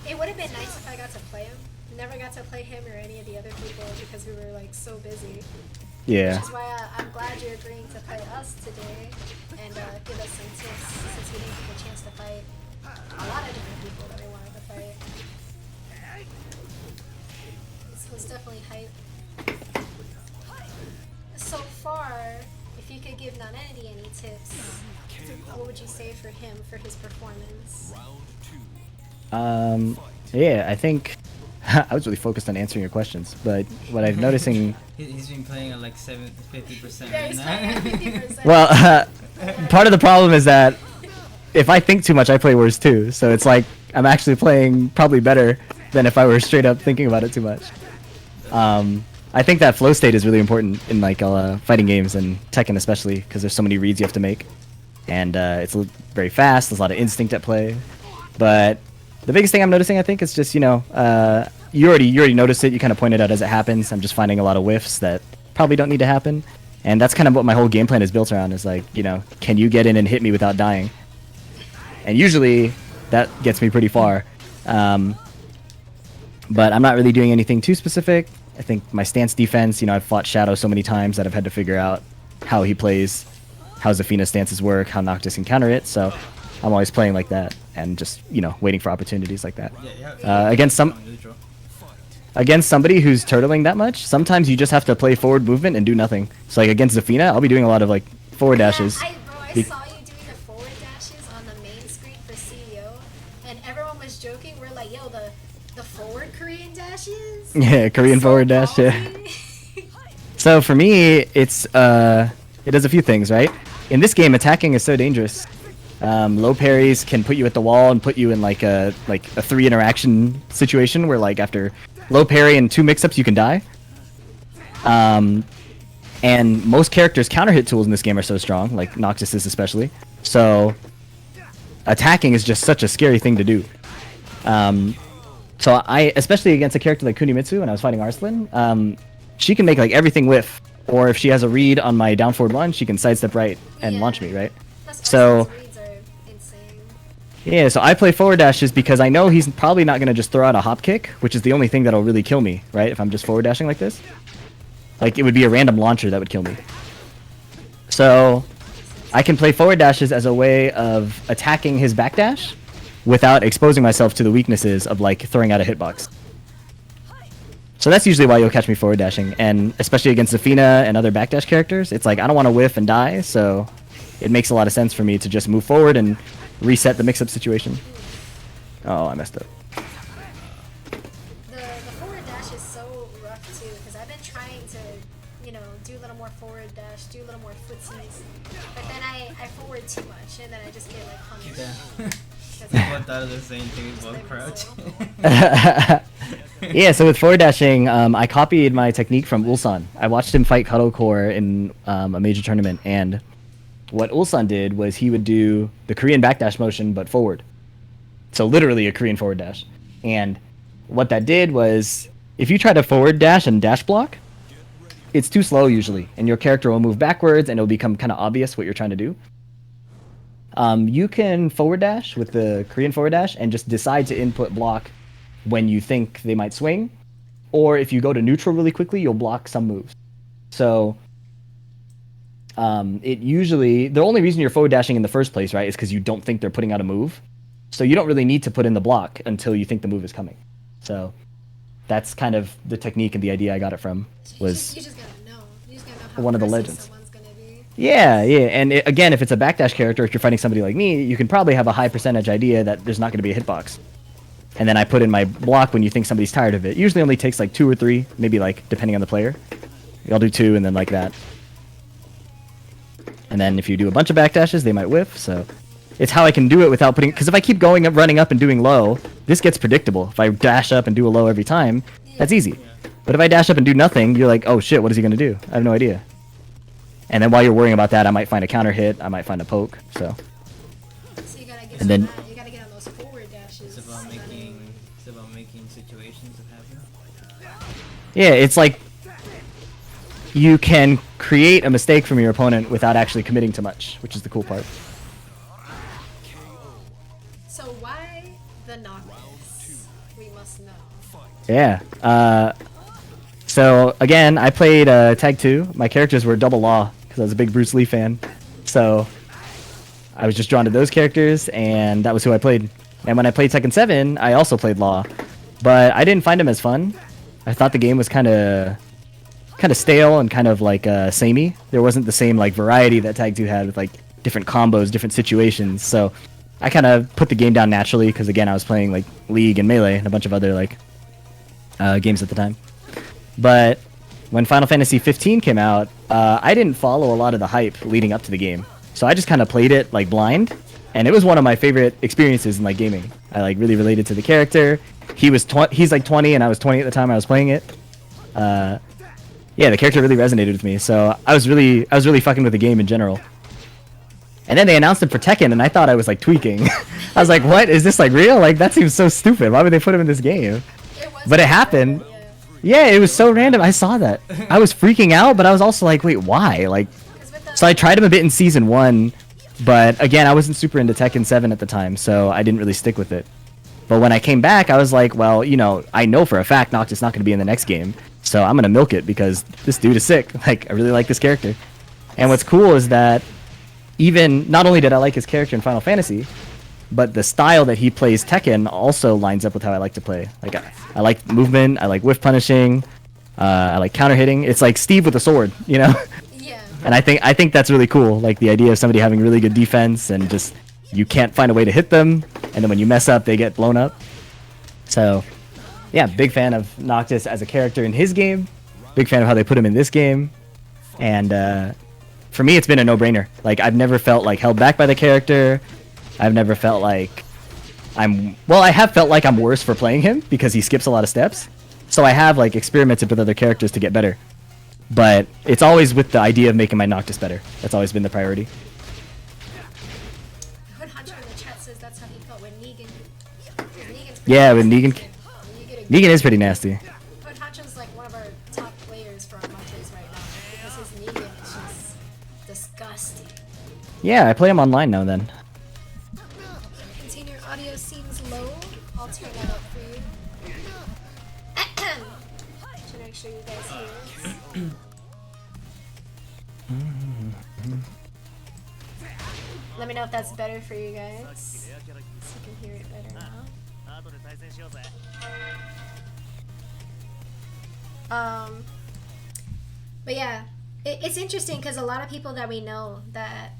A: It would have been nice if I got to play him. Never got to play him or any of the other people because we were like so busy.
C: Yeah.
A: Which is why I'm glad you're agreeing to play us today and give us some tips since we didn't get a chance to fight a lot of different people that we wanted to fight. So it's definitely hype. So far, if you could give Nonentity any tips, what would you say for him for his performance?
C: Yeah, I think I was really focused on answering your questions, but what I'm noticing.
D: He's been playing at like 50%
A: Yeah,
D: right
A: he's
D: now.
A: playing at 50%.
C: Well, part of the problem is that if I think too much, I play worse too. So it's like I'm actually playing probably better than if I were straight up thinking about it too much. I think that flow state is really important in like fighting games and Tekken especially, because there's so many reads you have to make, and it's very fast. There's a lot of instinct at play. But the biggest thing I'm noticing, I think, is just you already noticed it. You kind of pointed out as it happens. I'm just finding a lot of whiffs that probably don't need to happen, and that's kind of what my whole game plan is built around. Is like, can you get in and hit me without dying? And usually that gets me pretty far. But I'm not really doing anything too specific. I think my stance defense, I've fought Shadow so many times that I've had to figure out how he plays, how Zafina's stances work, how Noctis can counter it. So I'm always playing like that and just, waiting for opportunities like that. Against somebody who's turtling that much, sometimes you just have to play forward movement and do nothing. So like against Zafina, I'll be doing a lot of like forward dashes.
A: I saw you doing the forward dashes on the main screen for CEO, and everyone was joking. We're like, yo, the forward Korean dashes?
C: Yeah, Korean forward dash, yeah. So for me, it does a few things, right? In this game, attacking is so dangerous. Low parries can put you at the wall and put you in like a 3 interaction situation where like after low parry and 2 mix-ups you can die. And most characters' counter hit tools in this game are so strong, like Noctis's especially. So attacking is just such a scary thing to do. So especially against a character like Kunimitsu when I was fighting Arslan, she can make like everything whiff. Or if she has a read on my down forward one, she can sidestep right and launch me, right? So
A: reads are insane.
C: yeah, so I play forward dashes because I know he's probably not going to just throw out a hop kick, which is the only thing that'll really kill me, right? If I'm just forward dashing like this. Like, it would be a random launcher that would kill me. So I can play forward dashes as a way of attacking his backdash without exposing myself to the weaknesses of, like, throwing out a hitbox. So that's usually why you'll catch me forward dashing, and especially against Zafina and other backdash characters, it's like I don't want to whiff and die, so it makes a lot of sense for me to just move forward and reset the mix-up situation. Oh, I messed up.
A: The forward dash is so rough too, because I've been trying to, do a little more forward dash, do a little more footsies, but then I forward too much, and then I just get like punished.
D: Yeah. I thought of the same thing as both crouch.
C: Yeah, so with forward dashing, I copied my technique from Ulsan. I watched him fight Cuddlecore in a major tournament, and what Ulsan did was he would do the Korean backdash motion, but forward. So literally a Korean forward dash. And what that did was, if you try to forward dash and dash block, it's too slow usually, and your character will move backwards, and it'll become kind of obvious what you're trying to do. You can forward dash with the Korean forward dash and just decide to input block when you think they might swing, or if you go to neutral really quickly, you'll block some moves. So it usually, the only reason you're forward dashing in the first place, right, is because you don't think they're putting out a move. So you don't really need to put in the block until you think the move is coming. So that's kind of the technique and the idea I got it from. Was
A: You just gotta know. You just gotta know how
C: one of the
A: aggressive
C: legends.
A: someone's gonna be.
C: Yeah, and again, if it's a backdash character, if you're fighting somebody like me, you can probably have a high percentage idea that there's not going to be a hitbox. And then I put in my block when you think somebody's tired of it. Usually only takes like 2 or 3, maybe like depending on the player. I'll do 2 and then like that. And then if you do a bunch of backdashes, they might whiff. So it's how I can do it without putting, because if I keep going up, running up and doing low, this gets predictable. If I dash up and do a low every time, that's easy. But if I dash up and do nothing, you're like, oh shit, what is he going to do? I have no idea. And then while you're worrying about that, I might find a counter hit, I might find a poke. So
A: You gotta get
C: And then-
A: on that. You gotta get on those forward dashes.
D: It's about making situations that happen.
C: yeah, it's like you can create a mistake from your opponent without actually committing to much, which is the cool part.
A: So why the Noctis? We must know.
C: Yeah. So again, I played Tag 2. My characters were double Law because I was a big Bruce Lee fan. So I was just drawn to those characters, and that was who I played. And when I played Tekken 7, I also played Law, but I didn't find him as fun. I thought the game was kind of stale and kind of like samey. There wasn't the same like variety that Tag 2 had with like different combos, different situations. So I kind of put the game down naturally because again I was playing like League and Melee and a bunch of other like games at the time. But when Final Fantasy 15 came out, I didn't follow a lot of the hype leading up to the game. So I just kind of played it like blind, and it was one of my favorite experiences in like gaming. I like really related to the character. He's like 20 and I was 20 at the time I was playing it. Yeah, the character really resonated with me. So I was really fucking with the game in general. And then they announced him for Tekken, and I thought I was like tweaking. I was like, "What is this like real? Like that seems so stupid. Why would they put him in this game?" But it happened. Yeah, it was so random. I saw that. I was freaking out, but I was also like, "Wait, why?" Like, so I tried him a bit in Season 1, but again, I wasn't super into Tekken 7 at the time, so I didn't really stick with it. But when I came back, I was like, well, you know, I know for a fact Noctis not going to be in the next game, so I'm going to milk it because this dude is sick. Like, I really like this character. And what's cool is that even, not only did I like his character in Final Fantasy, but the style that he plays Tekken also lines up with how I like to play. Like, I like movement, I like whiff punishing, I like counter hitting. It's like Steve with a sword, you know?
A: Yeah.
C: And I think that's really cool. Like the idea of somebody having really good defense and just you can't find a way to hit them, and then when you mess up, they get blown up. So, yeah, big fan of Noctis as a character in his game. Big fan of how they put him in this game. And for me, it's been a no-brainer. Like, I've never felt like held back by the character. I've never felt like I have felt like I'm worse for playing him because he skips a lot of steps. So I have like experimented with other characters to get better. But it's always with the idea of making my Noctis better. That's always been the priority.
A: Hood Hunter in the chat says that's how he felt when Negan.
C: Yeah, with Negan. Negan is pretty nasty.
A: Hood Hunter's like one of our top players for our Hunters right now because his Negan is just disgusting.
C: Yeah, I play him online now then.
A: Container audio seems low. I'll turn that up for you. To make sure you guys hear it. Let me know if that's better for you guys. So you can hear it better now. But yeah, it's interesting because a lot of people that we know that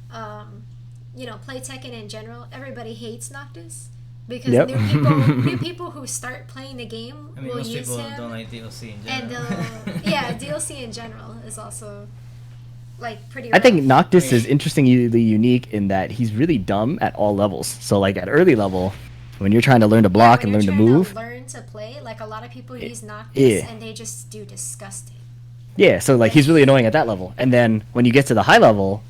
A: you know, play Tekken in general, everybody hates Noctis because
C: Yep.
A: new people who start playing the game
D: I mean,
A: will
D: most
A: use
D: people
A: him.
D: don't like DLC in
A: And
D: general.
A: yeah, DLC in general is also like pretty.
C: I think
A: rough.
C: Noctis is interestingly unique in that he's really dumb at all levels. So like at early level, when you're trying to learn to block and
A: When
C: learn to
A: you're trying
C: move.
A: learn to play, like a lot of people use Noctis
C: yeah.
A: and they just do disgusting.
C: Yeah, so like he's really annoying at that level. And then when you get to the high level,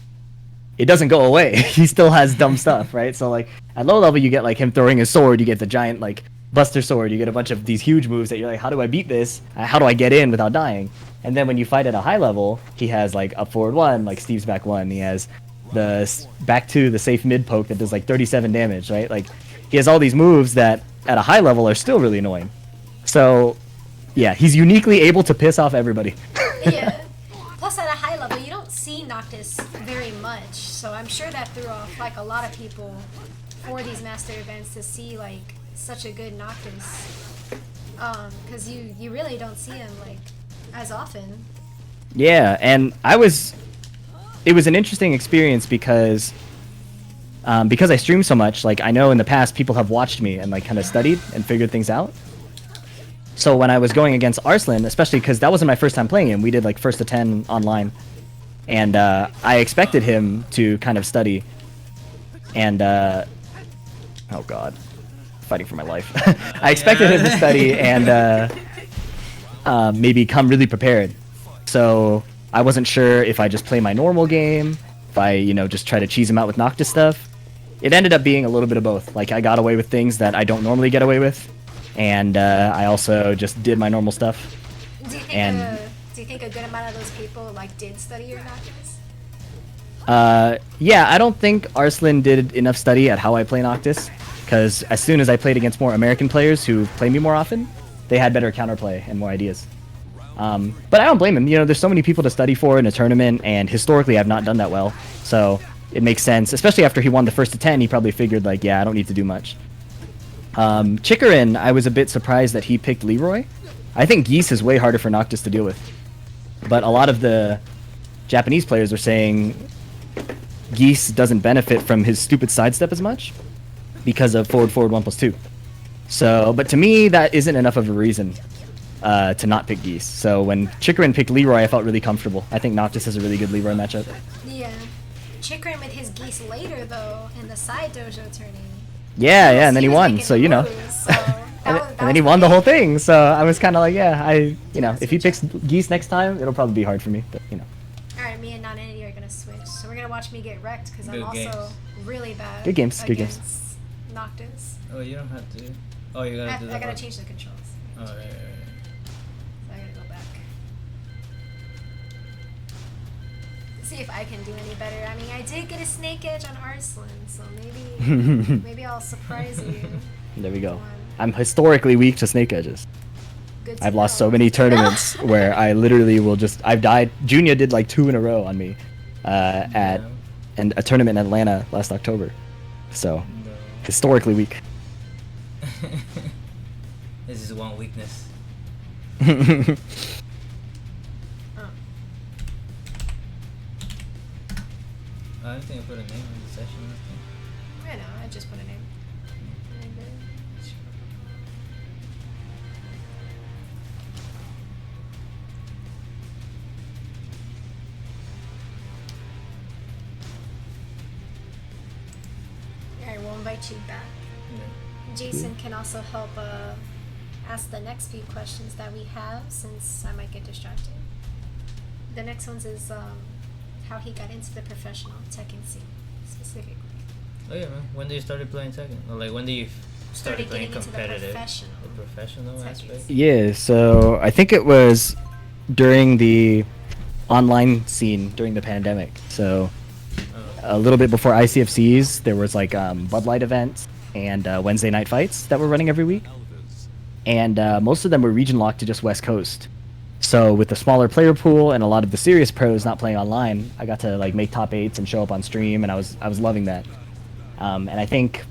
C: it doesn't go away. He still has dumb stuff, right? So like at low level you get like him throwing his sword, you get the giant like Buster Sword, you get a bunch of these huge moves that you're like, how do I beat this? How do I get in without dying? And then when you fight at a high level, he has like up forward one, like Steve's back one. He has the back two, the safe mid poke that does like 37 damage, right? Like he has all these moves that at a high level are still really annoying. So yeah, he's uniquely able to piss off everybody.
A: Yeah. Plus, at a high level, you don't see Noctis very much, so I'm sure that threw off like a lot of people for these master events to see like such a good Noctis, because you really don't see him like as often.
C: Yeah, and it was an interesting experience because I stream so much. Like I know in the past people have watched me and like kind of studied and figured things out. So when I was going against Arslan, especially because that wasn't my first time playing him, we did like first to 10 online, and I expected him to kind of study, and oh god, fighting for my life. I expected him to study and maybe come really prepared. So I wasn't sure if I just play my normal game, if I just try to cheese him out with Noctis stuff. It ended up being a little bit of both. Like I got away with things that I don't normally get away with. And I also just did my normal stuff.
A: Do you think a good amount of those people like did study your Noctis?
C: Yeah, I don't think Arslan did enough study at how I play Noctis, because as soon as I played against more American players who play me more often, they had better counterplay and more ideas. But I don't blame him. There's so many people to study for in a tournament, and historically I've not done that well. So it makes sense, especially after he won the first to 10, he probably figured like, yeah, I don't need to do much. Chikarin, I was a bit surprised that he picked Leroy. I think Geese is way harder for Noctis to deal with. But a lot of the Japanese players are saying Geese doesn't benefit from his stupid sidestep as much because of forward 1+2. So, but to me, that isn't enough of a reason to not pick Geese. So when Chikarin picked Leroy, I felt really comfortable. I think Noctis has a really good Leroy matchup.
A: Yeah. Chikarin with his Geese later though in the side dojo turning.
C: Yeah, and then he won,
A: making
C: so
A: moves, so
C: and then he won the whole thing, so I was kind of like, yeah, if he picks Geese next time, it'll probably be hard for me, but
A: Alright, me and Nonentity are gonna switch, so we're gonna watch me get wrecked, because I'm
D: Good
A: also
D: games.
A: really bad
C: Good games, good games.
A: against Noctis.
D: Oh, you don't have to. Oh, you gotta do that.
A: I gotta change the controls.
D: Oh, right.
A: So I gotta go back. See if I can do any better. I mean, I did get a snake edge on Arslan, so maybe I'll surprise you.
C: there we go. I'm historically weak to snake edges.
A: Good to
C: I've lost
A: know.
C: so many tournaments where I literally will just. I've died. Junior did like 2 in a row on me, at and a tournament in Atlanta last October. So
D: No.
C: historically weak.
D: This is one weakness.
A: Oh.
D: I don't think I put a name in the session last time.
A: I know, I just put a name. Alright, we'll invite you back.
D: Yeah.
A: Jason can also help ask the next few questions that we have, since I might get distracted. The next ones is how he got into the professional Tekken scene, specifically.
D: Oh yeah, man. When did you started playing Tekken? Or like when did you started playing
A: getting into the
D: competitive?
A: professional
D: The professional
A: Tekken
D: aspect.
A: scene.
C: Yeah, so I think it was during the online scene during the pandemic. So a little bit before ICFCs, there was like Bud Light events and Wednesday night fights that were running every week, and most of them were region locked to just West Coast. So with the smaller player pool and a lot of the serious pros not playing online, I got to like make top 8s and show up on stream, and I was loving that. And I think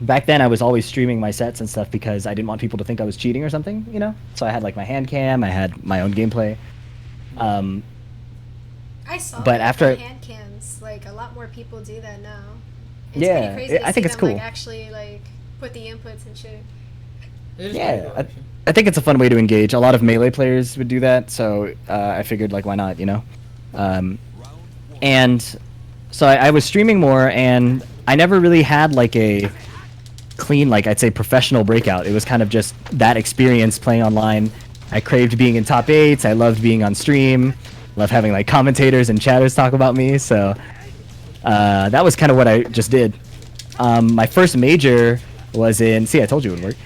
C: back then I was always streaming my sets and stuff because I didn't want people to think I was cheating or something, you know. So I had like my hand cam, I had my own gameplay.
A: I saw
C: But
A: that
C: after-
A: for hand cams, like a lot more people do that now.
C: Yeah,
A: pretty crazy to
C: I think
A: see
C: it's
A: them, like,
C: cool.
A: actually like put the inputs and shit.
D: It is
C: Yeah,
D: pretty cool, actually.
C: I think it's a fun way to engage. A lot of melee players would do that, so I figured like why not, you know. And so I was streaming more, and I never really had like a clean, like I'd say professional breakout. It was kind of just that experience playing online. I craved being in top 8s. I loved being on stream. Love having like commentators and chatters talk about me. So that was kind of what I just did. My first major was in. See, I told you it would work.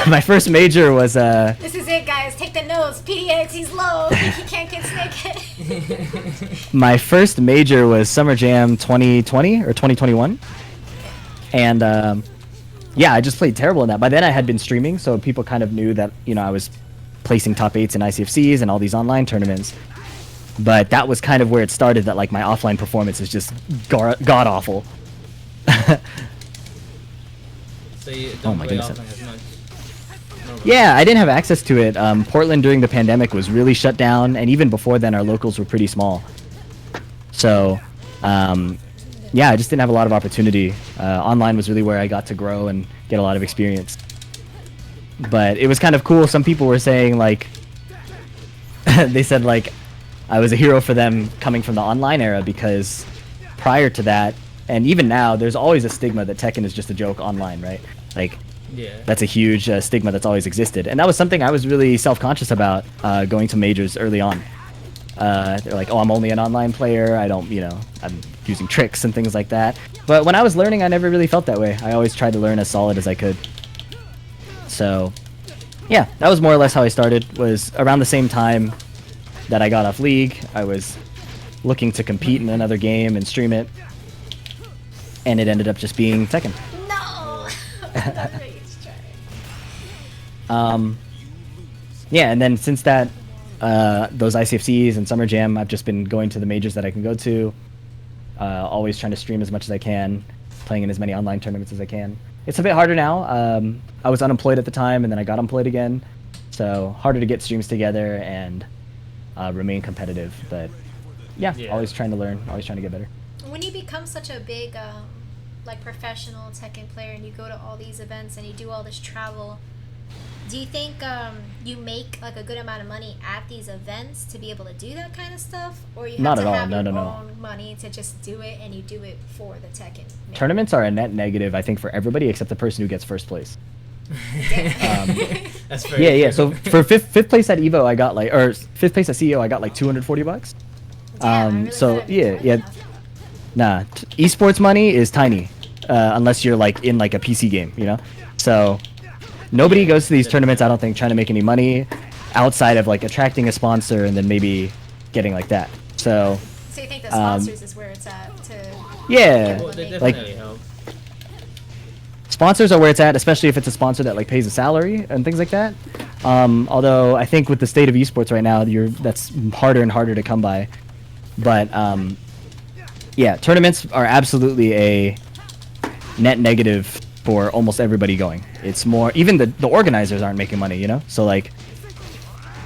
C: My first major was.
A: This is it, guys. Take the notes. PDX, he's low. He can't get snakehead.
C: My first major was Summer Jam 2020 or 2021, and yeah, I just played terrible in that. By then, I had been streaming, so people kind of knew that I was placing top 8s in ICFCs and all these online tournaments. But that was kind of where it started. That like my offline performance is just god awful.
D: So you
C: Oh
D: don't
C: my
D: play
C: goodness.
D: offline as much. No,
C: Yeah, I didn't have access to it. Portland during the pandemic was really shut down, and even before then, our locals were pretty small. So, yeah, I just didn't have a lot of opportunity. Online was really where I got to grow and get a lot of experience. But it was kind of cool. Some people were saying like, they said like, I was a hero for them coming from the online era because prior to that, and even now, there's always a stigma that Tekken is just a joke online, right? Like,
D: Yeah.
C: that's a huge stigma that's always existed, and that was something I was really self-conscious about going to majors early on. They're like, oh, I'm only an online player, I don't, I'm using tricks and things like that. But when I was learning, I never really felt that way. I always tried to learn as solid as I could. So yeah, that was more or less how I started. Was around the same time that I got off League, I was looking to compete in another game and stream it, and it ended up just being Tekken.
A: No. Let's try.
C: Yeah, and then since that, those ICFCs and Summer Jam, I've just been going to the majors that I can go to. Always trying to stream as much as I can, playing in as many online tournaments as I can. It's a bit harder now. I was unemployed at the time, and then I got employed again, so harder to get streams together and remain competitive. But yeah,
D: Yeah.
C: always trying to learn, always trying to get better.
A: When you become such a big, like professional Tekken player, and you go to all these events and you do all this travel, do you think you make like a good amount of money at these events to be able to do that kind of stuff, or you have
C: Not
A: to
C: at all.
A: have
C: No,
A: your
C: no, no.
A: own money to just do it, and you do it for the Tekken?
C: Tournaments are a net negative, I think, for everybody except the person who gets first place.
D: That's very
C: Yeah, yeah.
D: true.
C: So for fifth place at Evo, I got like, or fifth place at CEO, I got like $240.
A: Damn, I really
C: So
A: thought I'd be
C: yeah,
A: more than
C: yeah.
A: that.
C: Nah, esports money is tiny, unless you're like in like a PC game, So nobody goes to these tournaments, I don't think, trying to make any money outside of like attracting a sponsor and then maybe getting like that. So
A: So you think the sponsors is where it's at to
C: yeah,
D: Well, they
A: Like-
D: definitely help.
C: sponsors are where it's at, especially if it's a sponsor that like pays a salary and things like that. Although I think with the state of esports right now, that's harder and harder to come by. But yeah, tournaments are absolutely a net negative for almost everybody going. It's more, even the organizers aren't making money, you know? So like,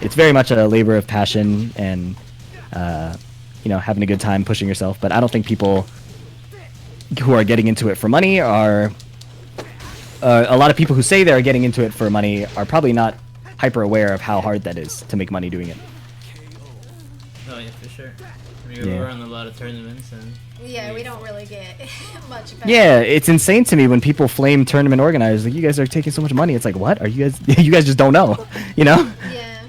C: it's very much a labor of passion and, you know, having a good time pushing yourself. But I don't think people who are getting into it for money are, a lot of people who say they're getting into it for money are probably not hyper aware of how hard that is to make money doing it.
D: Oh yeah, for sure. We
C: Yeah.
D: run a lot of tournaments and.
A: Yeah, we don't really get much back.
C: Yeah, it's insane to me when people flame tournament organizers. Like, you guys are taking so much money. It's like, what? Are you guys? You guys just don't know, you know?
A: Yeah.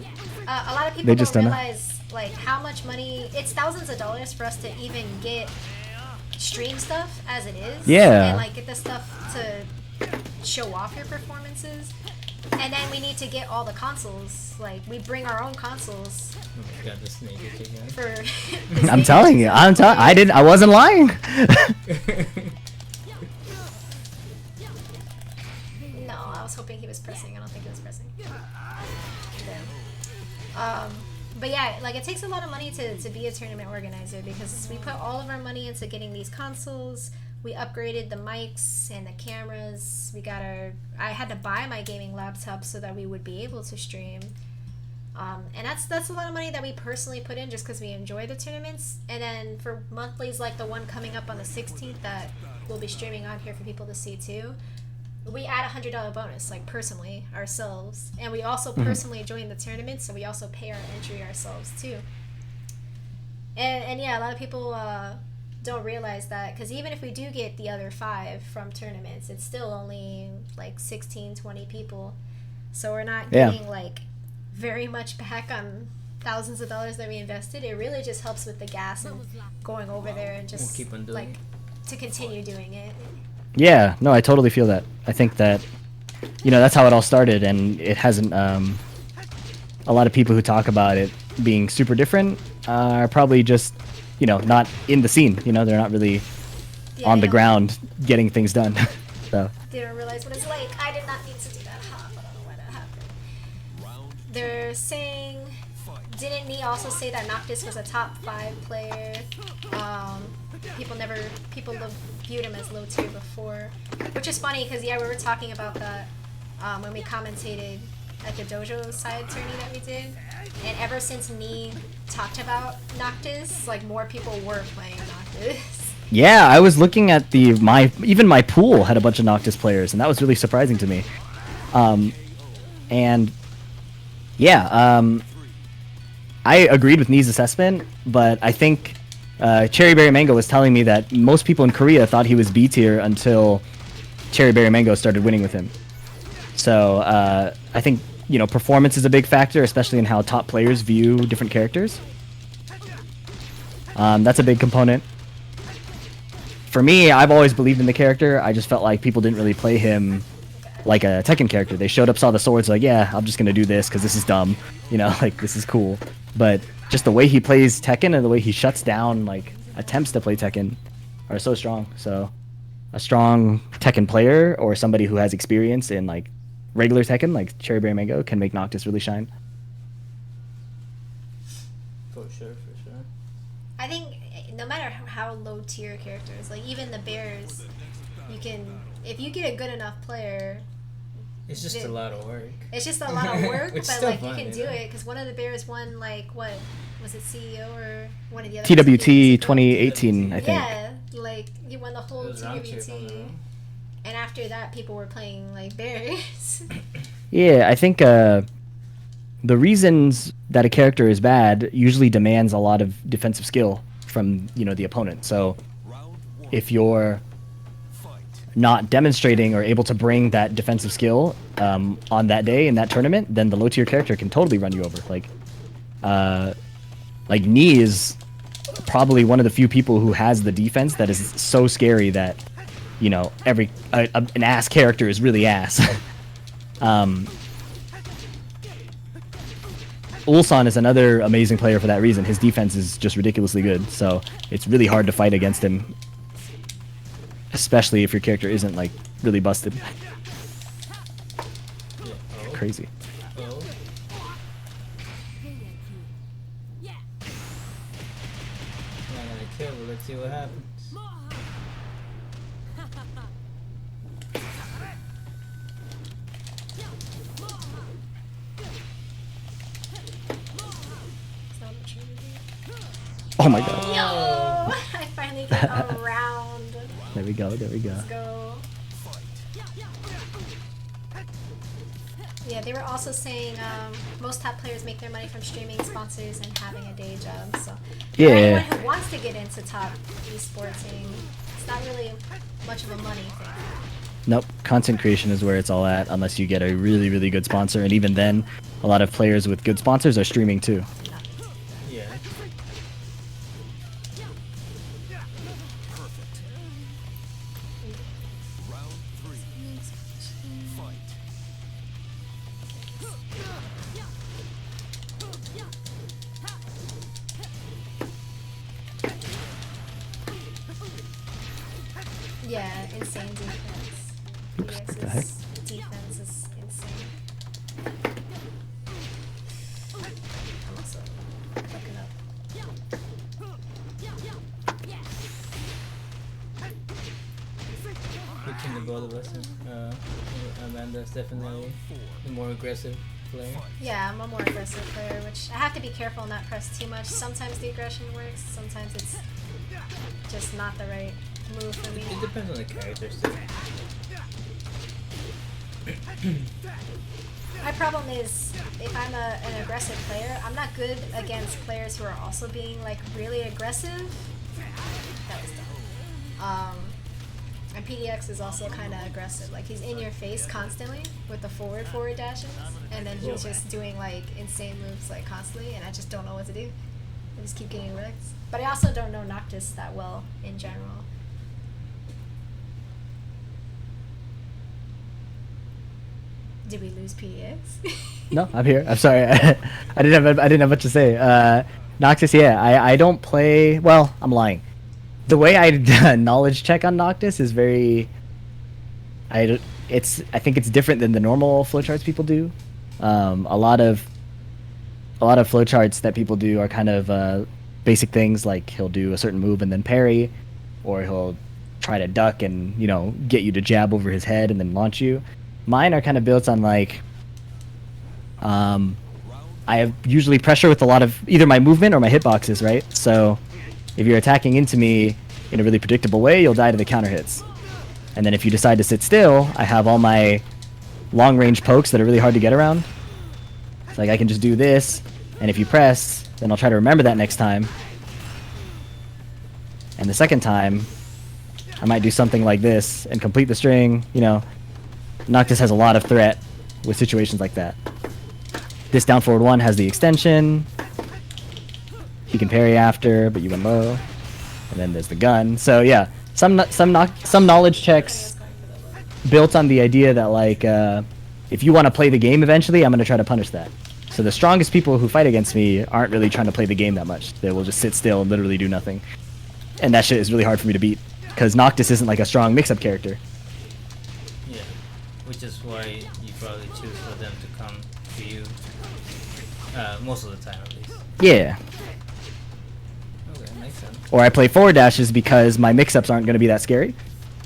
A: A lot of people
C: They just
A: don't
C: don't know.
A: realize like how much money. It's thousands of dollars for us to even get stream stuff as it is.
C: Yeah.
A: And like get the stuff to show off your performances. And then we need to get all the consoles. Like we bring our own consoles
D: Oh my god, this nigga again.
A: for.
C: I'm telling you, I wasn't lying.
A: No, I was hoping he was pressing. I don't think he was pressing. But yeah, like it takes a lot of money to be a tournament organizer because we put all of our money into getting these consoles. We upgraded the mics and the cameras. I had to buy my gaming laptop so that we would be able to stream. And that's a lot of money that we personally put in just because we enjoy the tournaments. And then for monthlies like the one coming up on the 16th that we'll be streaming on here for people to see too, we add $100 bonus, like personally, ourselves. And we also personally join the tournament, so we also pay our entry ourselves too. And yeah, a lot of people don't realize that because even if we do get the other 5 from tournaments, it's still only like 16, 20 people. So we're not getting like very much back on thousands of dollars that we invested. It really just helps with the gas and going over there and just
D: keep on doing
A: like to continue doing it.
C: Yeah, no, I totally feel that. I think that, you know, that's how it all started, and it hasn't. A lot of people who talk about it being super different are probably just, you know, not in the scene. You know, they're not really on the ground getting things done. So.
A: They don't realize what it's like. I did not need to do that. I don't know why that happened. They're saying, didn't Nee also say that Noctis was a top 5 player? People viewed him as low tier before, which is funny because yeah, we were talking about that when we commentated at the dojo side tourney that we did, and ever since Nee talked about Noctis, like more people were playing Noctis.
C: Yeah, I was looking at even my pool had a bunch of Noctis players, and that was really surprising to me. And yeah, I agreed with Nee's assessment, but I think Cherry Berry Mango was telling me that most people in Korea thought he was B tier until Cherry Berry Mango started winning with him. So I think, you know, performance is a big factor, especially in how top players view different characters. That's a big component. For me, I've always believed in the character. I just felt like people didn't really play him like a Tekken character. They showed up, saw the swords, like, yeah, I'm just gonna do this because this is dumb. You know, like, this is cool. But just the way he plays Tekken and the way he shuts down, like, attempts to play Tekken are so strong. So a strong Tekken player or somebody who has experience in, like, regular Tekken, like Cherry Berry Mango, can make Noctis really shine.
D: For sure.
A: I think no matter how low tier characters, like even the bears, you can, if you get a good enough player,
D: It's just a lot of work.
A: it's just a lot of work,
D: Which is
A: but
D: still
A: like
D: fun,
A: you can
D: you
A: do
D: know?
A: it because one of the bears won like what was it, CEO or one of the other
C: TWT
A: CEOs?
C: 2018, I think.
A: Yeah, like you won the whole
D: It was round two, if I'm not
A: TWT,
D: wrong.
A: and after that people were playing like bears.
C: Yeah, I think the reasons that a character is bad usually demands a lot of defensive skill from, you know, the opponent. So if you're not demonstrating or able to bring that defensive skill on that day in that tournament, then the low tier character can totally run you over. Like Nee is probably one of the few people who has the defense that is so scary that, you know, an ass character is really ass. Ulsan is another amazing player for that reason. His defense is just ridiculously good, so it's really hard to fight against him. especially if your character isn't like really busted.
D: Yeah. Oh.
C: Crazy.
D: Oh. Not gonna kill, but let's see what happens.
C: Oh my god.
A: Yo! I finally get around.
C: There we go. There we go.
A: Let's go. Yeah, they were also saying most top players make their money from streaming, sponsors, and having a day job. So for
C: Yeah.
A: anyone who wants to get into top esportsing, it's not really much of a money thing.
C: Nope. Content creation is where it's all at, unless you get a really, really good sponsor. And even then, a lot of players with good sponsors are streaming too.
D: Yeah.
A: Yeah, insane defense.
C: Oops, what the heck?
A: Phidx's defense is insane. I'm also looking up.
D: Between the both of us, Amanda's definitely the more aggressive player.
A: Yeah, I'm a more aggressive player, which I have to be careful not press too much. Sometimes the aggression works, sometimes it's just not the right move for me.
D: It depends on the characters too.
A: My problem is, if I'm an aggressive player, I'm not good against players who are also being like really aggressive. That was dumb. And Phidx is also kind of aggressive. Like he's in your face constantly with the forward dashes, and then he's just doing like insane moves like constantly, and I just don't know what to do. I just keep getting wrecked. But I also don't know Noctis that well in general. Did we lose PDX?
C: No, I'm here. I'm sorry. I didn't have much to say. Noctis, yeah, I don't play. Well, I'm lying. The way I knowledge check on Noctis is very. I think it's different than the normal flowcharts people do. A lot of flowcharts that people do are kind of basic things, like he'll do a certain move and then parry, or he'll try to duck and get you to jab over his head and then launch you. Mine are kind of built on like, I have usually pressure with a lot of either my movement or my hitboxes, right? So if you're attacking into me in a really predictable way, you'll die to the counter hits. And then if you decide to sit still, I have all my long range pokes that are really hard to get around. It's like I can just do this, and if you press, then I'll try to remember that next time. And the second time, I might do something like this and complete the string, Noctis has a lot of threat with situations like that. This down forward one has the extension. You can parry after, but you went low. And then there's the gun. So yeah, some knowledge checks built on the idea that like if you want to play the game eventually, I'm going to try to punish that. So the strongest people who fight against me aren't really trying to play the game that much. They will just sit still and literally do nothing. And that shit is really hard for me to beat because Noctis isn't like a strong mix-up character.
D: Yeah, which is why you probably choose for them to come to you most of the time at least.
C: Yeah.
D: Okay, makes sense.
C: Or I play forward dashes because my mix-ups aren't going to be that scary.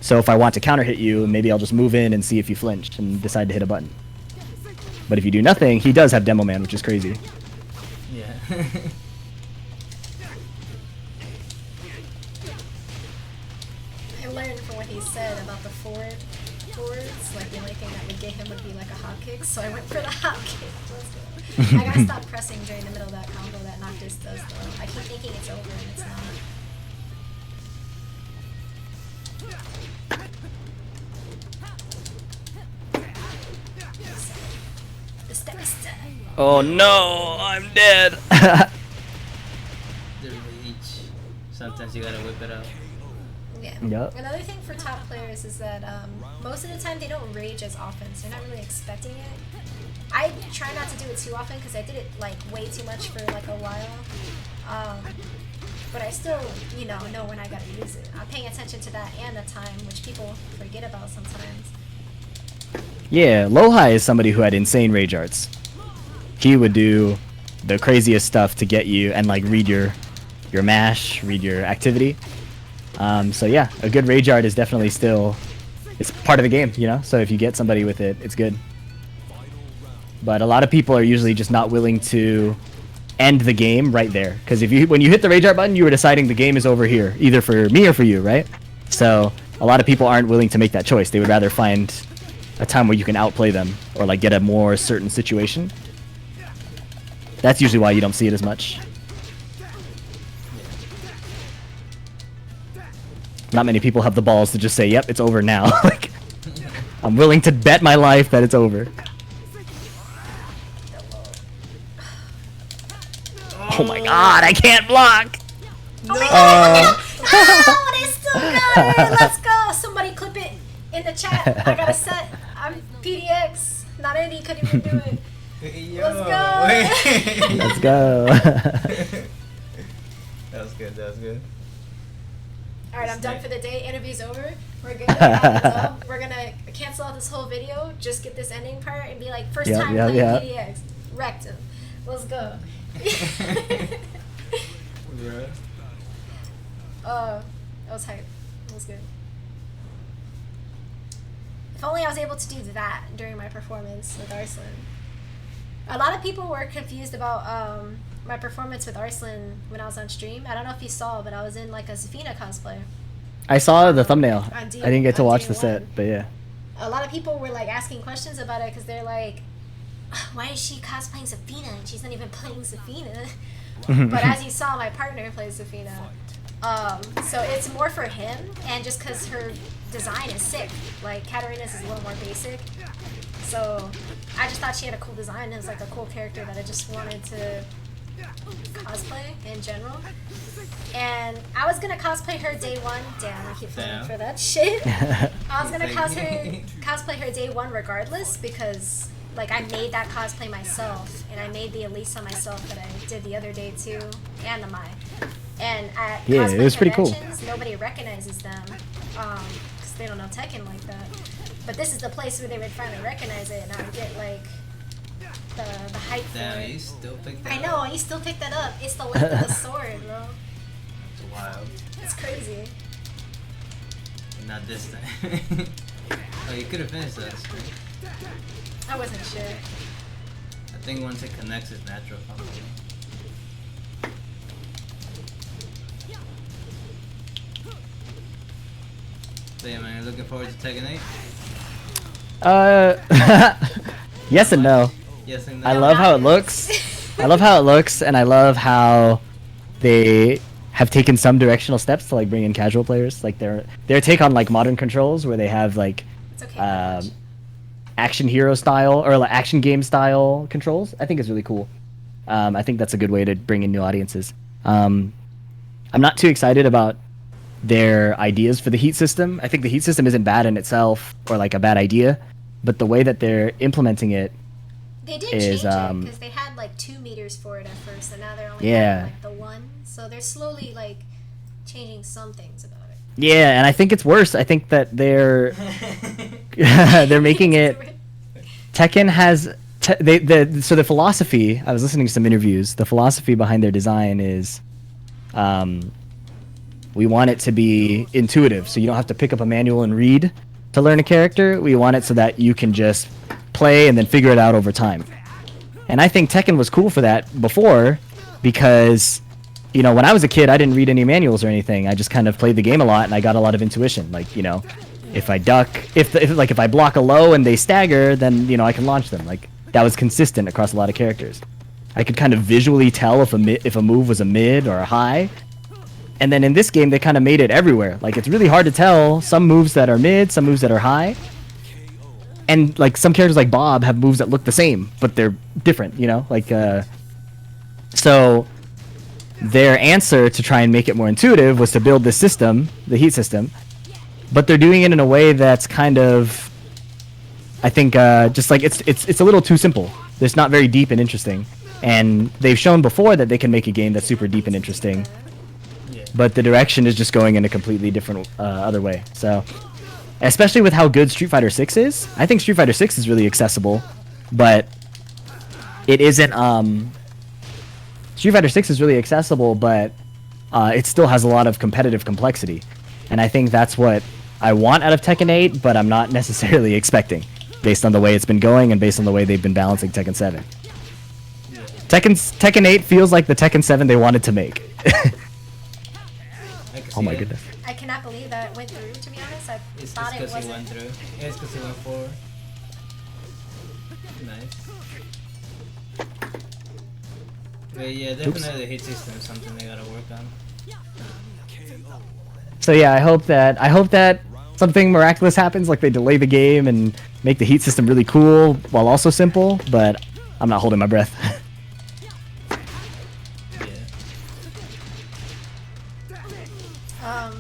C: So if I want to counter hit you, maybe I'll just move in and see if you flinch and decide to hit a button. But if you do nothing, he does have Demo Man, which is crazy.
D: Yeah.
A: I learned from what he said about the forwards, like the only thing that would get him would be like a hop kick, so I went for the hop kick. I gotta stop pressing during the middle of that combo that Noctis does though. I keep thinking it's over and it's not.
C: Oh no, I'm dead.
D: The reach. Sometimes you gotta whip it out.
A: Yeah.
C: Yep.
A: Another thing for top players is that most of the time they don't rage as often, so you're not really expecting it. I try not to do it too often because I did it like way too much for like a while. but I still, know when I gotta use it. I'm paying attention to that and the time, which people forget about sometimes.
C: Yeah, Lohai is somebody who had insane rage arts. He would do the craziest stuff to get you and like read your mash, read your activity. So yeah, a good rage art is definitely still, it's part of the game, So if you get somebody with it, it's good. But a lot of people are usually just not willing to end the game right there, because when you hit the rage art button, you were deciding the game is over here, either for me or for you, right? So a lot of people aren't willing to make that choice. They would rather find a time where you can outplay them or like get a more certain situation. That's usually why you don't see it as much. Not many people have the balls to just say, yep, it's over now. Like, I'm willing to bet my life that it's over. Oh my god, I can't block!
A: Oh my god! Oh, they still got it! Let's go! Somebody clip it in the chat. I got a set. I'm Phidx. Not any couldn't even do it. Let's go!
C: Let's go.
D: That was good, that was good.
A: Alright, I'm done for the day. Interview's over. We're good. We're gonna cancel out this whole video. Just get this ending part and be like, first time playing Phidx. Wrecked him. Let's go.
D: Bruh.
A: That was hype. That was good. If only I was able to do that during my performance with Arslan. A lot of people were confused about my performance with Arslan when I was on stream. I don't know if you saw, but I was in like a Zafina cosplay.
C: I saw the thumbnail.
A: I
C: didn't get to watch the set, but yeah.
A: A lot of people were like asking questions about it because they're like, why is she cosplaying Zafina and she's not even playing Zafina? But as you saw, my partner plays Zafina. So it's more for him, and just because her design is sick. Like, Katarina's is a little more basic. So I just thought she had a cool design. It was like a cool character that I just wanted to cosplay in general. And I was gonna cosplay her day one. Damn, I keep falling for that shit. I was gonna cosplay her day one regardless, because like I made that cosplay myself, and I made the Elisa myself that I did the other day too, and the Mai. And at cosplay
C: it was pretty cool.
A: Nobody recognizes them because they don't know Tekken like that. But this is the place where they would finally recognize it, and I would get like the hype for it.
D: You still picked that
A: I know, you still picked that up. It's the length of the sword, bro.
D: It's wild.
A: It's crazy.
D: Not this time. Oh, you could have finished that stream.
A: I wasn't sure.
D: I think once it connects, it's natural. So yeah, man, looking forward to Tekken 8?
C: Yes and no.
D: Yes and no.
C: I love how it looks. I love how it looks, and I love how they have taken some directional steps to like bring in casual players. Like their take on like modern controls, where they have like
A: It's okay.
C: action hero style or like action game style controls. I think is really cool. I think that's a good way to bring in new audiences. I'm not too excited about their ideas for the heat system. I think the heat system isn't bad in itself or like a bad idea, but the way that they're implementing it
A: They did change it because they had like 2 meters for it at first, and now they're only having, like the 1. So they're slowly like changing some things about it.
C: Yeah, and I think it's worse. I think that they're they're making it. Tekken has so the philosophy. I was listening to some interviews. The philosophy behind their design is, we want it to be intuitive, so you don't have to pick up a manual and read to learn a character. We want it so that you can just play and then figure it out over time. And I think Tekken was cool for that before, because when I was a kid, I didn't read any manuals or anything. I just kind of played the game a lot, and I got a lot of intuition. Like, if I duck, if I block a low and they stagger, then I can launch them. Like, that was consistent across a lot of characters. I could kind of visually tell if a move was a mid or a high. And then in this game, they kind of made it everywhere. Like, it's really hard to tell some moves that are mid, some moves that are high. And like some characters like Bob have moves that look the same, but they're different, so their answer to try and make it more intuitive was to build this system, the heat system, but they're doing it in a way that's kind of, I think, just like it's a little too simple. It's not very deep and interesting, and they've shown before that they can make a game that's super deep and interesting. but the direction is just going in a completely different other way. So, especially with how good Street Fighter 6 is, I think Street Fighter 6 is really accessible, but it isn't. Street Fighter 6 is really accessible, but it still has a lot of competitive complexity, and I think that's what I want out of Tekken 8, but I'm not necessarily expecting, based on the way it's been going and based on the way they've been balancing Tekken 7. Tekken 8 feels like the Tekken 7 they wanted to make. Oh my goodness.
A: I cannot believe that went through, to be honest. I
D: It's
A: thought
D: just
A: it
D: because he
A: wasn't.
D: went through. Yeah, it's because he went forward. Nice. But yeah, definitely the hit system is something they gotta work on.
C: So yeah, I hope that something miraculous happens, like they delay the game and make the heat system really cool while also simple, but I'm not holding my breath.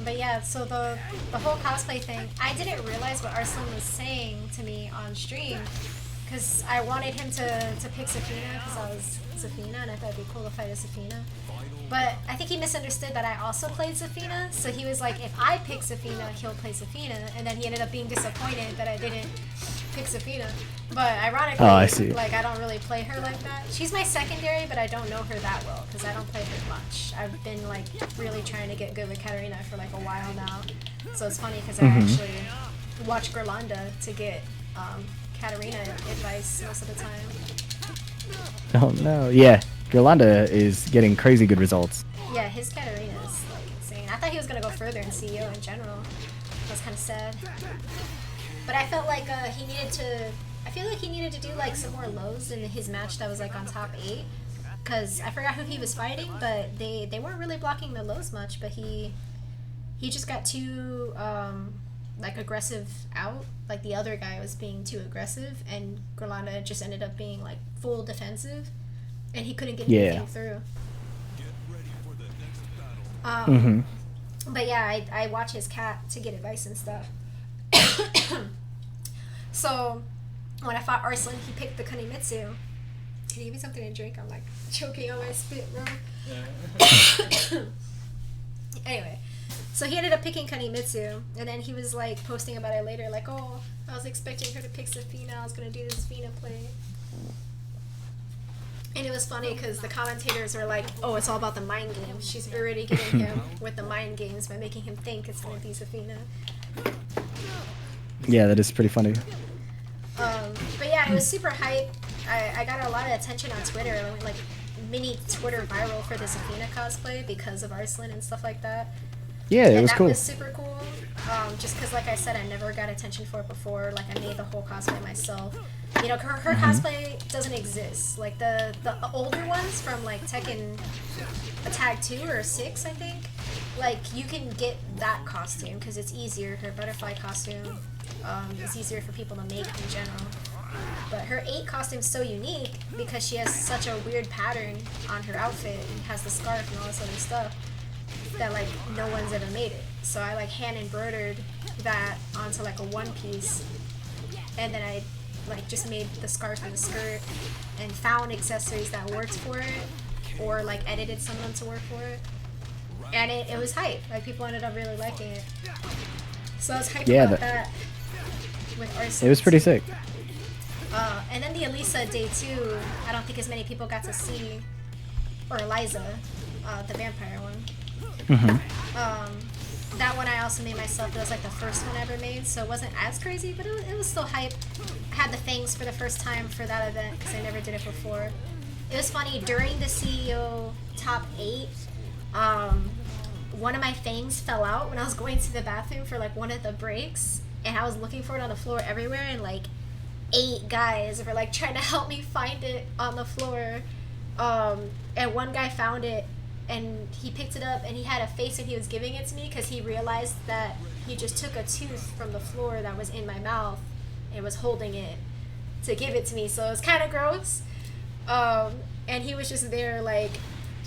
A: But yeah, so the whole cosplay thing, I didn't realize what Arslan was saying to me on stream, because I wanted him to pick Safina, because I was Safina, and I thought it'd be cool to fight as Safina. But I think he misunderstood that I also played Safina, so he was like, if I pick Safina, he'll play Safina, and then he ended up being disappointed that I didn't pick Safina. But ironically,
C: Oh, I see.
A: like, I don't really play her like that. She's my secondary, but I don't know her that well, because I don't play her much. I've been, like, really trying to get good with Katarina for, like, a while now. So it's funny, because I actually watch Gerlanda to get Katarina advice most of the time.
C: Oh no, yeah, Gerlanda is getting crazy good results.
A: Yeah, his Katarina is, like, insane. I thought he was going to go further in CEO in general. I was kind of sad. But I felt like he needed to... I feel like he needed to do, like, some more lows in his match that was, like, on top 8. Because I forgot who he was fighting, but they weren't really blocking the lows much, but he just got too, like, aggressive out. Like, the other guy was being too aggressive, and Gerlanda just ended up being, like, full defensive, and he couldn't get anything through. But yeah, I watch his cat to get advice and stuff. So when I fought Arslan, he picked the Kunimitsu. Can you give me something to drink? I'm like choking on my spit, bro. Anyway, so he ended up picking Kunimitsu, and then he was like posting about it later, like, oh, I was expecting her to pick Safina, I was gonna do this Fina play. And it was funny because the commentators were like, oh, it's all about the mind games. She's already getting him with the mind games by making him think it's gonna be Safina.
C: Yeah, that is pretty funny.
A: But yeah, it was super hype. I got a lot of attention on Twitter. I went like mini Twitter viral for the Safina cosplay because of Arslan and stuff like that.
C: Yeah, it
A: And
C: was
A: that
C: cool.
A: was super cool. Just because, like I said, I never got attention for it before. Like, I made the whole cosplay myself. You know, her cosplay doesn't exist. Like, the older ones from, like, Tekken Tag 2 or 6, I think. Like, you can get that costume because it's easier. Her butterfly costume is easier for people to make in general. But her 8 costume's so unique because she has such a weird pattern on her outfit and has the scarf and all this other stuff that like no one's ever made it. So I like hand embroidered that onto like a one piece, and then I like just made the scarf and the skirt and found accessories that worked for it, or like edited some of them to work for it, and it was hype. Like people ended up really liking it. So I was hyped about that with Arslan.
C: It was pretty sick.
A: And then the Elisa day 2, I don't think as many people got to see, or Eliza, the vampire one. That one I also made myself. It was like the first one I ever made, so it wasn't as crazy, but it was still hype. I had the fangs for the first time for that event because I never did it before. It was funny, during the CEO top 8, one of my fangs fell out when I was going to the bathroom for like one of the breaks, and I was looking for it on the floor everywhere, and like 8 guys were like trying to help me find it on the floor. And one guy found it, and he picked it up, and he had a face when he was giving it to me because he realized that he just took a tooth from the floor that was in my mouth and was holding it to give it to me. So it was kind of gross. And he was just there like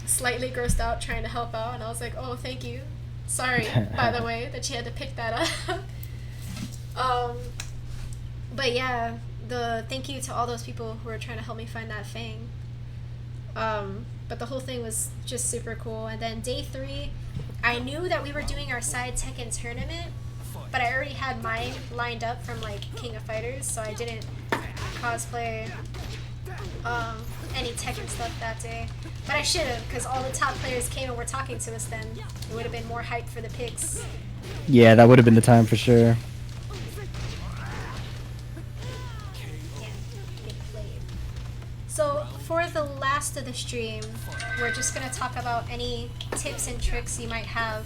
A: slightly grossed out trying to help out, and I was like, oh, thank you. Sorry, by the way, that you had to pick that up. But yeah, thank you to all those people who were trying to help me find that fang. But the whole thing was just super cool. And then day 3, I knew that we were doing our side Tekken tournament, but I already had mine lined up from like King of Fighters, so I didn't cosplay any Tekken stuff that day. But I should have, because all the top players came and were talking to us then. It would have been more hype for the picks.
C: Yeah, that would have been the time for sure.
A: Yeah, get played. So for the last of the stream, we're just going to talk about any tips and tricks you might have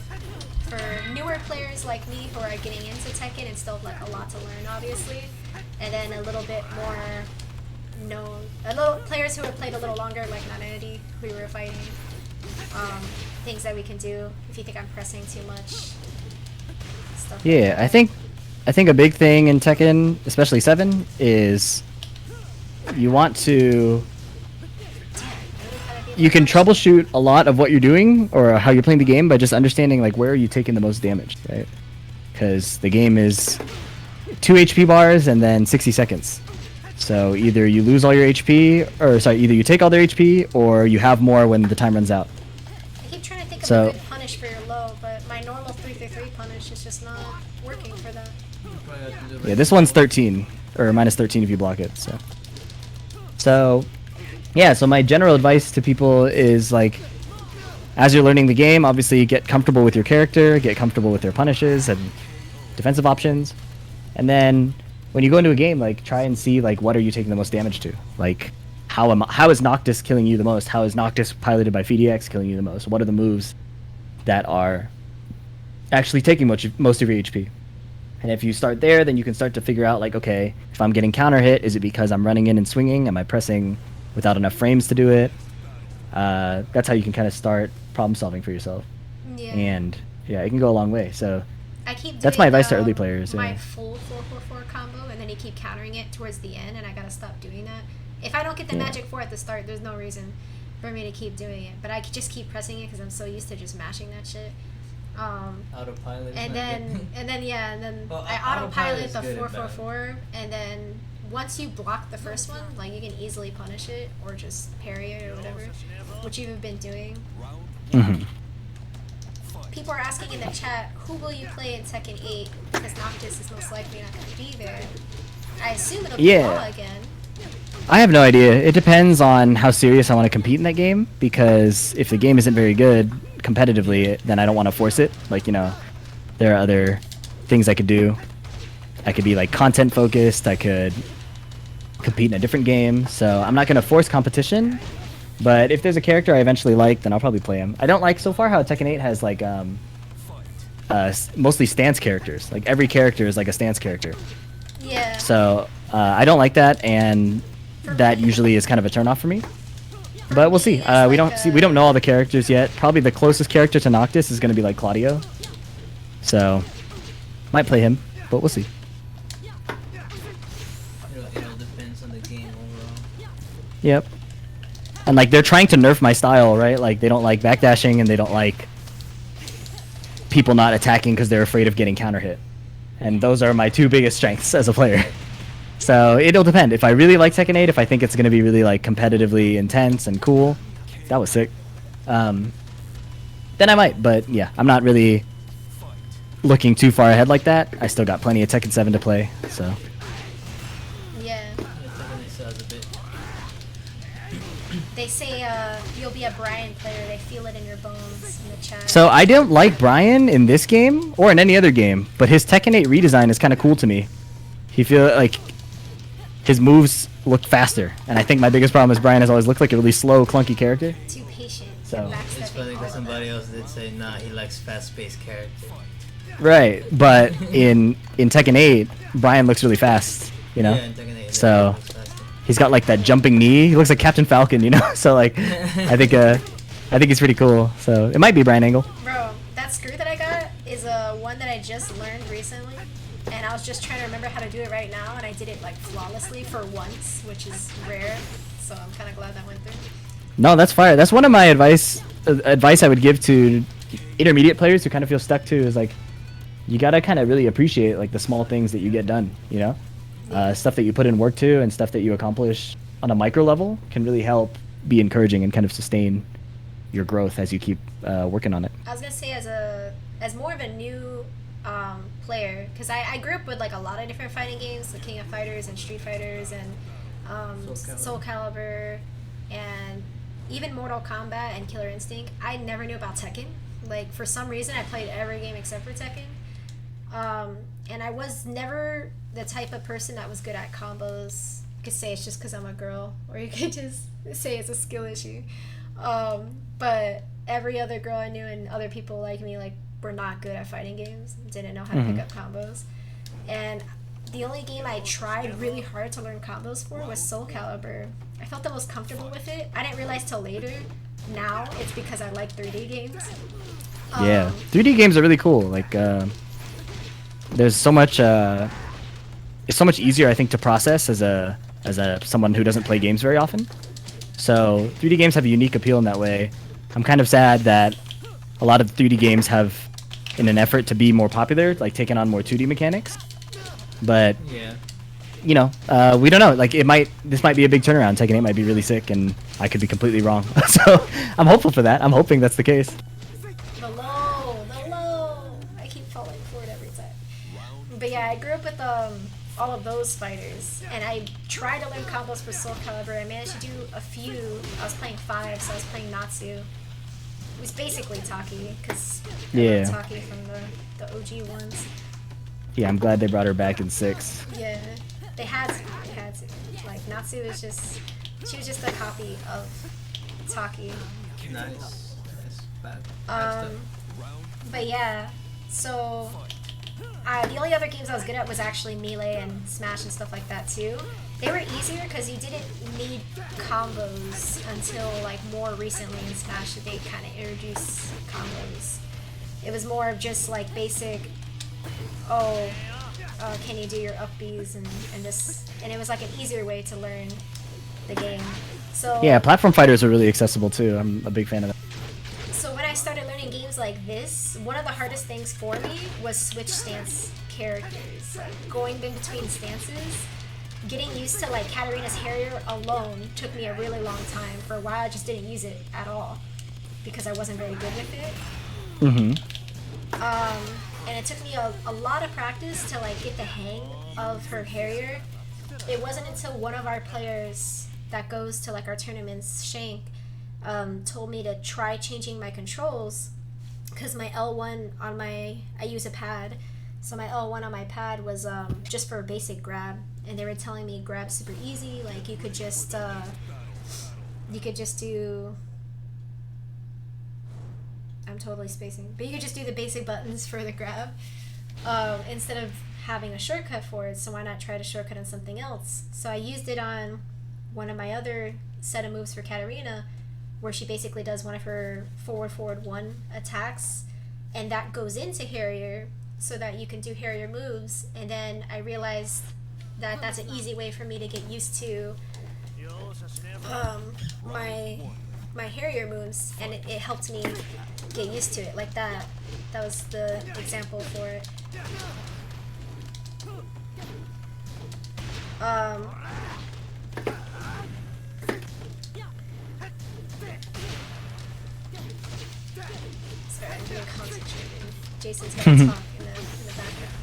A: for newer players like me who are getting into Tekken and still have like a lot to learn, obviously. And then a little bit more known, players who have played a little longer, like Nanadi, who we were fighting. Things that we can do if you think I'm pressing too much. Stuff
C: Yeah,
A: like that.
C: I think a big thing in Tekken, especially 7, is you want to... You can troubleshoot a lot of what you're doing or how you're playing the game by just understanding like where are you taking the most damage, right? Because the game is 2 HP bars and then 60 seconds. So either you lose all your HP, or sorry, either you take all their HP or you have more when the time runs out.
A: I keep trying to think of
C: So-
A: a good punish for your low, but my normal 3-3 punish is just not working for that.
C: Yeah, this one's 13, or minus 13 if you block it. So yeah, so my general advice to people is like, as you're learning the game, obviously get comfortable with your character, get comfortable with their punishes and defensive options, and then when you go into a game, like try and see like what are you taking the most damage to, like how is Noctis killing you the most? How is Noctis piloted by Phidx killing you the most? What are the moves that are actually taking most of your HP? And if you start there, then you can start to figure out like, okay, if I'm getting counter hit, is it because I'm running in and swinging? Am I pressing without enough frames to do it? That's how you can kind of start problem solving for yourself.
A: Yeah.
C: And yeah, it can go a long way. So
A: I keep
C: that's
A: doing,
C: my advice to early players,
A: My
C: yeah.
A: full 4-4-4 combo, and then you keep countering it towards the end, and I gotta stop doing that. If I don't get the
C: Yeah.
A: magic 4 at the start, there's no reason for me to keep doing it. But I could just keep pressing it because I'm so used to just mashing that shit.
D: Autopilot.
A: And then
D: Well,
A: I autopilot
D: autopilot's
A: the
D: good and bad.
A: 4-4-4, and then once you block the first one, like you can easily punish it or just parry it or whatever, which you've been doing.
C: Mhm.
A: People are asking in the chat, who will you play in Tekken 8? Because Noctis is most likely not going to be there. I assume it'll be
C: Yeah.
A: Law again.
C: I have no idea. It depends on how serious I want to compete in that game, because if the game isn't very good competitively, then I don't want to force it. Like, you know, there are other things I could do. I could be like content focused, I could compete in a different game, so I'm not going to force competition. But if there's a character I eventually like, then I'll probably play him. I don't like so far how Tekken 8 has like mostly stance characters. Like every character is like a stance character.
A: Yeah.
C: So I don't like that, and that usually is kind of a turnoff for me. But we'll see.
A: me, it's
C: We
A: like
C: we don't know all the characters yet. Probably the closest character to Noctis is going to be like Claudio. So might play him, but we'll see.
D: It all depends on the game overall.
C: Yep. And like they're trying to nerf my style, right? Like they don't like backdashing, and they don't like people not attacking because they're afraid of getting counter hit. And those are my two biggest strengths as a player. So it'll depend. If I really like Tekken 8, if I think it's going to be really like competitively intense and cool, that was sick. Then I might, but yeah, I'm not really looking too far ahead like that. I still got plenty of Tekken 7 to play, so.
A: Yeah.
D: Yeah, Tekken is a bit.
A: They say you'll be a Brian player. They feel it in your bones in the chat.
C: So I don't like Brian in this game or in any other game, but his Tekken 8 redesign is kind of cool to me. He feel like his moves look faster, and I think my biggest problem is Brian has always looked like a really slow, clunky character.
A: Too patient.
C: So-
A: and
D: It's
A: backstepping
D: funny
A: all
D: because
A: of
D: somebody
A: that.
D: else did say, nah, he likes fast-paced characters.
C: Right, but in Tekken 8, Brian looks really fast, you know?
D: Yeah, in Tekken 8,
C: So-
D: it looks faster.
C: He's got like that jumping knee. He looks like Captain Falcon, you know? So like I think he's pretty cool. So it might be Brian Angle.
A: Bro, that screw that I got is one that I just learned recently, and I was just trying to remember how to do it right now, and I did it like flawlessly for once, which is rare. So I'm kind of glad that went through.
C: No, that's fire. That's one of my advice I would give to intermediate players who kind of feel stuck too, is like you got to kind of really appreciate like the small things that you get done, you know? Stuff that you put in work to and stuff that you accomplish on a micro level can really help be encouraging and kind of sustain your growth as you keep working on it.
A: I was gonna say as more of a new player, because I grew up with like a lot of different fighting games, like King of Fighters and Street Fighters and Soul Calibur and even Mortal Kombat and Killer Instinct. I never knew about Tekken. Like for some reason, I played every game except for Tekken. And I was never the type of person that was good at combos. You could say it's just because I'm a girl, or you could just say it's a skill issue. But every other girl I knew and other people like me were not good at fighting games, didn't know how to pick up combos. And the only game I tried really hard to learn combos for was Soul Calibur. I felt the most comfortable with it. I didn't realize till later. Now it's because I like 3D games.
C: Yeah, 3D games are really cool. Like, there's so much. It's so much easier, I think, to process as a someone who doesn't play games very often. So 3D games have a unique appeal in that way. I'm kind of sad that a lot of 3D games have, in an effort to be more popular, like taken on more 2D mechanics. But
D: Yeah.
C: you know, we don't know. Like this might be a big turnaround. Tekken 8 might be really sick, and I could be completely wrong. So I'm hopeful for that. I'm hoping that's the case.
A: The low. I keep falling for it every time. But yeah, I grew up with all of those fighters, and I tried to learn combos for Soul Calibur. I managed to do a few. I was playing 5, so I was playing Natsu. It was basically Taki, because
C: Yeah.
A: Taki from the OG ones.
C: Yeah, I'm glad they brought her back in 6.
A: Yeah, they had to. Like Natsu was she was just a copy of Taki.
D: Nice. Bad stuff.
A: But yeah, so the only other games I was good at was actually Melee and Smash and stuff like that too. They were easier because you didn't need combos until like more recently in Smash that they kind of introduced combos. It was more of just like basic, can you do your up Bs and this, and it was like an easier way to learn the game. So
C: Yeah, platform fighters are really accessible too. I'm a big fan of that.
A: So when I started learning games like this, one of the hardest things for me was switch stance characters. Like going in between stances, getting used to like Katarina's Harrier alone took me a really long time. For a while I just didn't use it at all because I wasn't very good with it. And it took me a lot of practice to like get the hang of her Harrier. It wasn't until one of our players that goes to like our tournaments, Shank, told me to try changing my controls, because my L1 on I use a pad, so my L1 on my pad was just for a basic grab, and they were telling me grab super easy, like you could just do, I'm totally spacing, but you could just do the basic buttons for the grab instead of having a shortcut for it, so why not try to shortcut on something else? So I used it on one of my other set of moves for Katarina, where she basically does one of her forward 1 attacks, and that goes into Harrier so that you can do Harrier moves. And then I realized that that's an easy way for me to get used to my Harrier moves, and it helped me get used to it. Like that was the example for it. Sorry, I'm being concentrated. Jason's gonna talk in the background.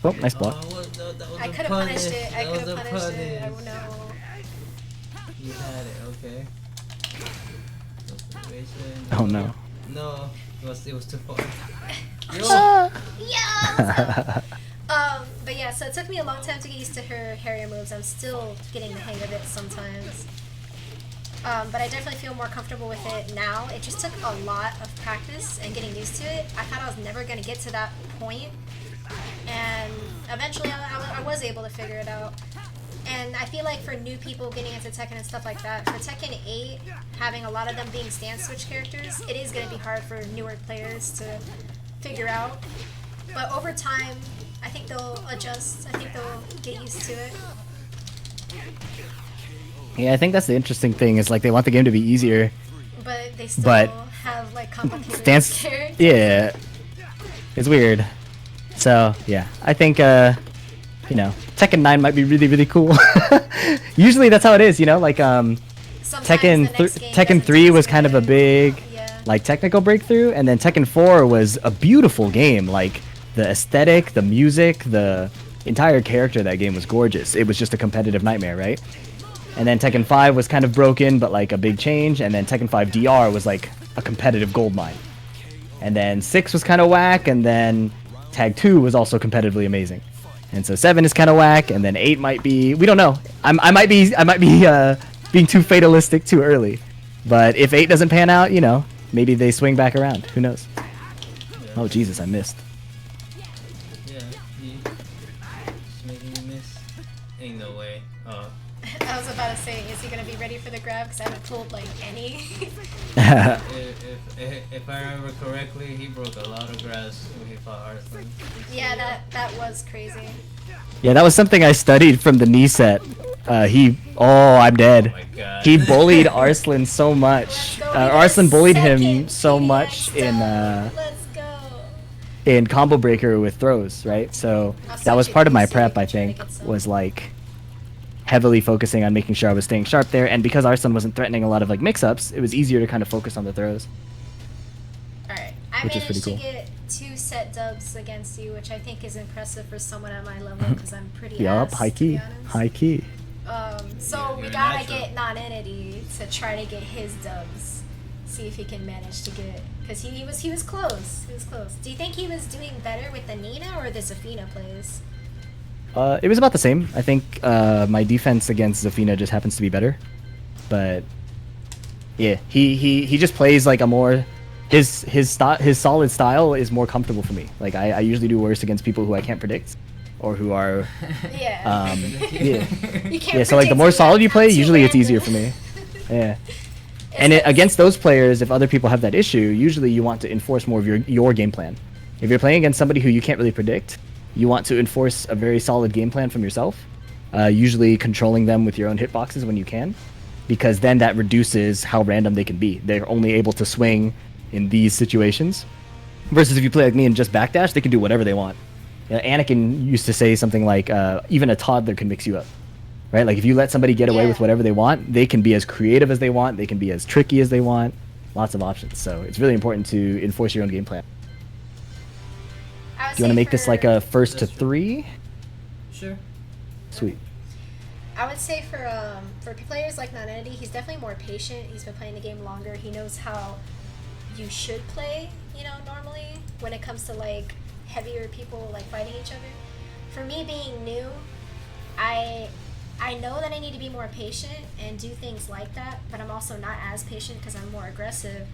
C: Oh, nice block.
D: That was
A: I
D: a
A: could have
D: punish.
A: punished it. I
D: That
A: could
D: was
A: have
D: a
A: punished it. I
D: punish.
A: know.
D: You had it, okay.
C: Oh no.
D: No, it was too far.
A: Yes! But yeah, so it took me a long time to get used to her Harrier moves. I'm still getting the hang of it sometimes. But I definitely feel more comfortable with it now. It just took a lot of practice and getting used to it. I thought I was never going to get to that point. And eventually I was able to figure it out. And I feel like for new people getting into Tekken and stuff like that, for Tekken 8, having a lot of them being stance switch characters, it is going to be hard for newer players to figure out. But over time, I think they'll adjust. I think they'll get used to it.
C: Yeah, I think that's the interesting thing is like they want the game to be easier.
A: But they still have like complicated
C: Stance,
A: characters.
C: yeah, it's weird. So yeah, I think Tekken 9 might be really cool. Usually that's how it is, like
A: Sometimes the next game
C: Tekken
A: doesn't
C: 3
A: taste
C: was kind of a
A: good.
C: big
A: Yeah.
C: like technical breakthrough, and then Tekken 4 was a beautiful game. Like the aesthetic, the music, the entire character of that game was gorgeous. It was just a competitive nightmare, right? And then Tekken 5 was kind of broken, but like a big change. And then Tekken 5 DR was like a competitive goldmine. And then 6 was kind of whack, and then Tag 2 was also competitively amazing. And so 7 is kind of whack, and then 8 might be. We don't know. I might be being too fatalistic too early. But if 8 doesn't pan out, you know, maybe they swing back around. Who knows?
D: Yeah.
C: Oh Jesus, I missed.
D: Yeah, he's making you miss. Ain't no way. Oh.
A: I was about to say, is he gonna be ready for the grab? Because I haven't pulled like any.
D: If I remember correctly, he broke a lot of grass when he fought Arslan.
A: Yeah, that was crazy.
C: Yeah, that was something I studied from the knee set. I'm dead.
D: Oh my god.
C: He bullied Arslan so much.
A: Let's go with
C: Arslan
A: the
C: bullied him
A: second
C: so
A: PDX
C: much
A: Let's go.
C: in Combo Breaker with throws, right? So that was part of my prep, I think, was like heavily focusing on making sure I was staying sharp there. And because Arslan wasn't threatening a lot of like mix-ups, it was easier to kind of focus on the throws.
A: Alright, I
C: Which is
A: managed
C: pretty
A: to
C: cool.
A: get 2 set dubs against you, which I think is impressive for someone at my level, because I'm pretty
C: Yup,
A: ass,
C: high
A: to
C: key,
A: be honest.
C: high key.
A: So we
D: You're
A: gotta
D: natural.
A: get non-entity to try to get his dubs. See if he can manage to get, because he was close. He was close. Do you think he was doing better with the Nina or the Zafina plays?
C: It was about the same. I think my defense against Zafina just happens to be better. But yeah, he just plays like a more his solid style is more comfortable for me. Like I usually do worse against people who I can't predict or who are
A: Yeah.
C: yeah.
A: You can't
C: Yeah, so like the
A: predict
C: more
A: me,
C: solid you
A: I'm
C: play,
A: too
C: usually it's
A: random.
C: easier for me. Yeah. And against those players, if other people have that issue, usually you want to enforce more of your game plan. If you're playing against somebody who you can't really predict, you want to enforce a very solid game plan from yourself, usually controlling them with your own hitboxes when you can, because then that reduces how random they can be. They're only able to swing in these situations, versus if you play like me and just backdash, they can do whatever they want. Anakin used to say something like, even a toddler can mix you up. Right? Like if you let somebody get away
A: Yeah.
C: with whatever they want, they can be as creative as they want, they can be as tricky as they want. Lots of options. So it's really important to enforce your own game plan.
A: I would
C: Do you want to
A: say
C: make this like
A: for-
C: a first to
D: That's true.
C: 3?
D: Sure.
C: Sweet.
A: I would say for players like non-entity, he's definitely more patient. He's been playing the game longer. He knows how you should play, normally when it comes to like heavier people like fighting each other. For me being new, I know that I need to be more patient and do things like that, but I'm also not as patient because I'm more aggressive.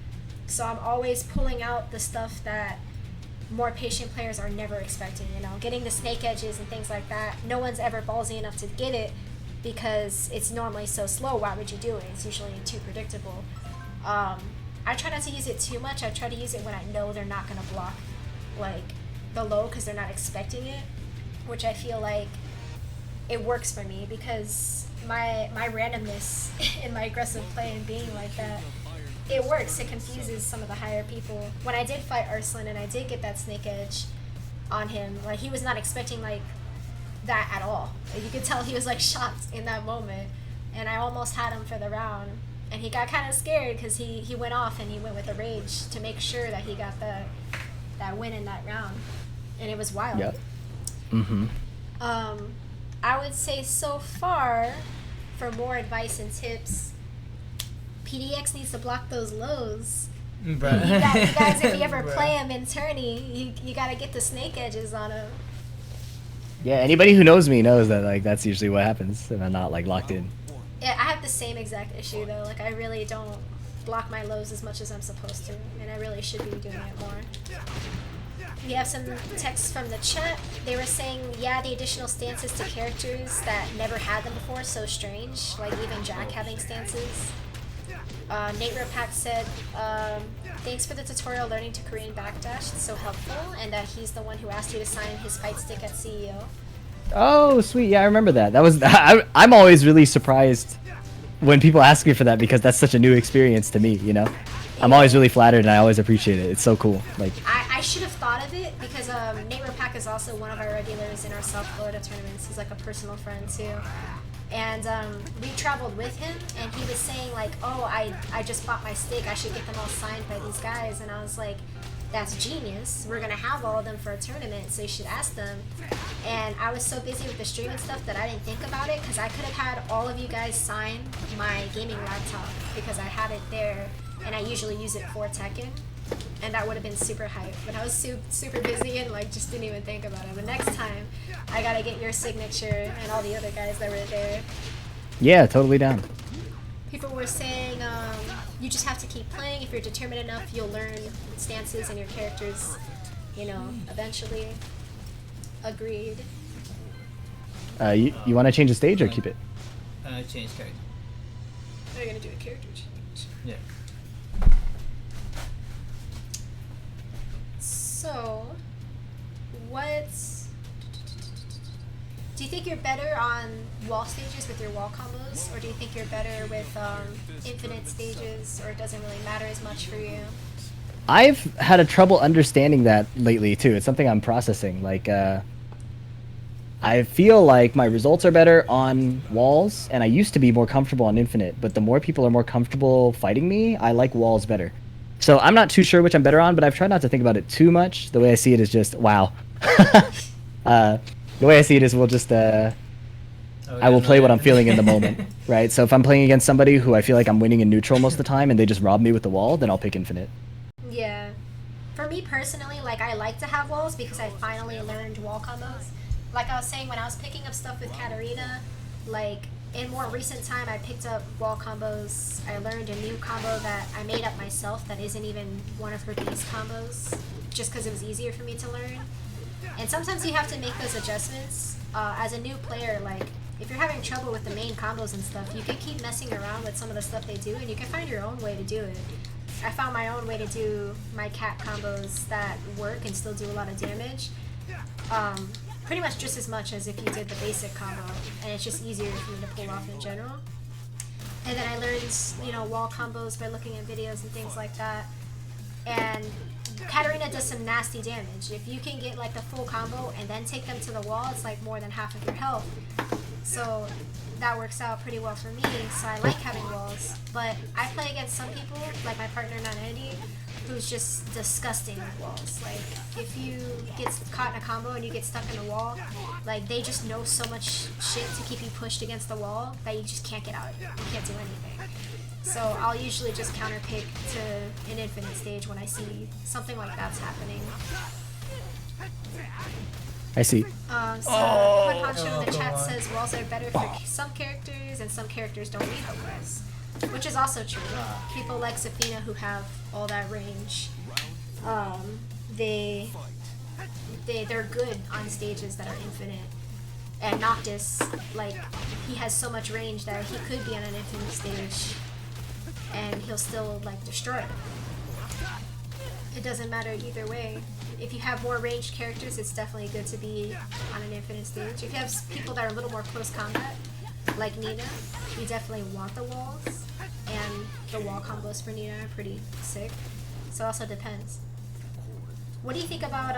A: So I'm always pulling out the stuff that more patient players are never expecting, getting the snake edges and things like that. No one's ever ballsy enough to get it because it's normally so slow. Why would you do it? It's usually too predictable. I try not to use it too much. I try to use it when I know they're not going to block like the low because they're not expecting it, which I feel like it works for me because my randomness in my aggressive play and being like that, it works. It confuses some of the higher people. When I did fight Arslan and I did get that snake edge on him, like he was not expecting like that at all. Like, you could tell he was like shocked in that moment, and I almost had him for the round, and he got kind of scared because he went off and he went with a rage to make sure that he got that win in that round, and it was wild.
C: Yep. Mm-hmm.
A: I would say so far, for more advice and tips, PDX needs to block those lows. You guys, if you ever play him in tourney, you gotta get the snake edges on him.
C: Yeah, anybody who knows me knows that like that's usually what happens if I'm not like locked in.
A: Yeah, I have the same exact issue though. Like I really don't block my lows as much as I'm supposed to, and I really should be doing it more. We have some texts from the chat. They were saying, yeah, the additional stances to characters that never had them before, so strange. Like even Jack having stances. Nate Rapak said, thanks for the tutorial learning to Korean backdash. It's so helpful. And he's the one who asked you to sign his fight stick at CEO.
C: Oh, sweet. Yeah, I remember that. That was I'm always really surprised when people ask me for that because that's such a new experience to me, I'm always really flattered and I always appreciate it. It's so cool. Like
A: I should have thought of it because Nate Rapak is also one of our regulars in our South Florida tournaments. He's like a personal friend too. and we traveled with him, and he was saying like, oh, I just bought my stake, I should get them all signed by these guys. And I was like, that's genius, we're gonna have all of them for a tournament, so you should ask them. And I was so busy with the stream and stuff that I didn't think about it, because I could have had all of you guys sign my gaming laptop because I had it there, and I usually use it for Tekken, and that would have been super hype. But I was super busy and like just didn't even think about it. But next time, I gotta get your signature and all the other guys that were there.
C: Yeah, totally down.
A: People were saying you just have to keep playing. If you're determined enough, you'll learn stances and your characters, you know, eventually. Agreed.
C: You want to change the stage or keep it?
D: Change character.
A: Are you gonna do a character change?
D: Yeah.
A: So, do you think you're better on wall stages with your wall combos, or do you think you're better with infinite stages, or it doesn't really matter as much for you?
C: I've had a trouble understanding that lately too. It's something I'm processing. Like, I feel like my results are better on walls, and I used to be more comfortable on infinite, but the more people are more comfortable fighting me, I like walls better. So I'm not too sure which I'm better on, but I've tried not to think about it too much. The way I see it is just, wow. The way I see it is we'll just, I will play what I'm feeling in the moment, right? So if I'm playing against somebody who I feel like I'm winning in neutral most of the time and they just rob me with the wall, then I'll pick infinite.
A: Yeah. For me personally, like, I like to have walls because I finally learned wall combos. Like I was saying, when I was picking up stuff with Katarina, like, in more recent time, I picked up wall combos. I learned a new combo that I made up myself that isn't even one of her base combos, just because it was easier for me to learn. And sometimes you have to make those adjustments. As a new player, like, if you're having trouble with the main combos and stuff, you can keep messing around with some of the stuff they do, and you can find your own way to do it. I found my own way to do my cat combos that work and still do a lot of damage. Pretty much just as much as if you did the basic combo, and it's just easier for me to pull off in general. And then I learned, you know, wall combos by looking at videos and things like that. And Katarina does some nasty damage. If you can get like the full combo and then take them to the wall, it's like more than half of your health. So that works out pretty well for me, so I like having walls. But I play against some people, like my partner Nanedi, who's just disgusting with walls. Like, if you get caught in a combo and you get stuck in a wall, like, they just know so much shit to keep you pushed against the wall that you just can't get out. You can't do anything. So I'll usually just counterpick to an infinite stage when I see something like that's happening.
C: I see.
A: So Hood Honcho in the chat says walls are better for some characters and some characters don't need the walls, which is also true. People like Zafina who have all that range, they're good on stages that are infinite. And Noctis, like, he has so much range that he could be on an infinite stage and he'll still, like, destroy it. It doesn't matter either way. If you have more ranged characters, it's definitely good to be on an infinite stage. If you have people that are a little more close combat, like Nina, you definitely want the walls, and the wall combos for Nina are pretty sick. So it also depends. What do you think about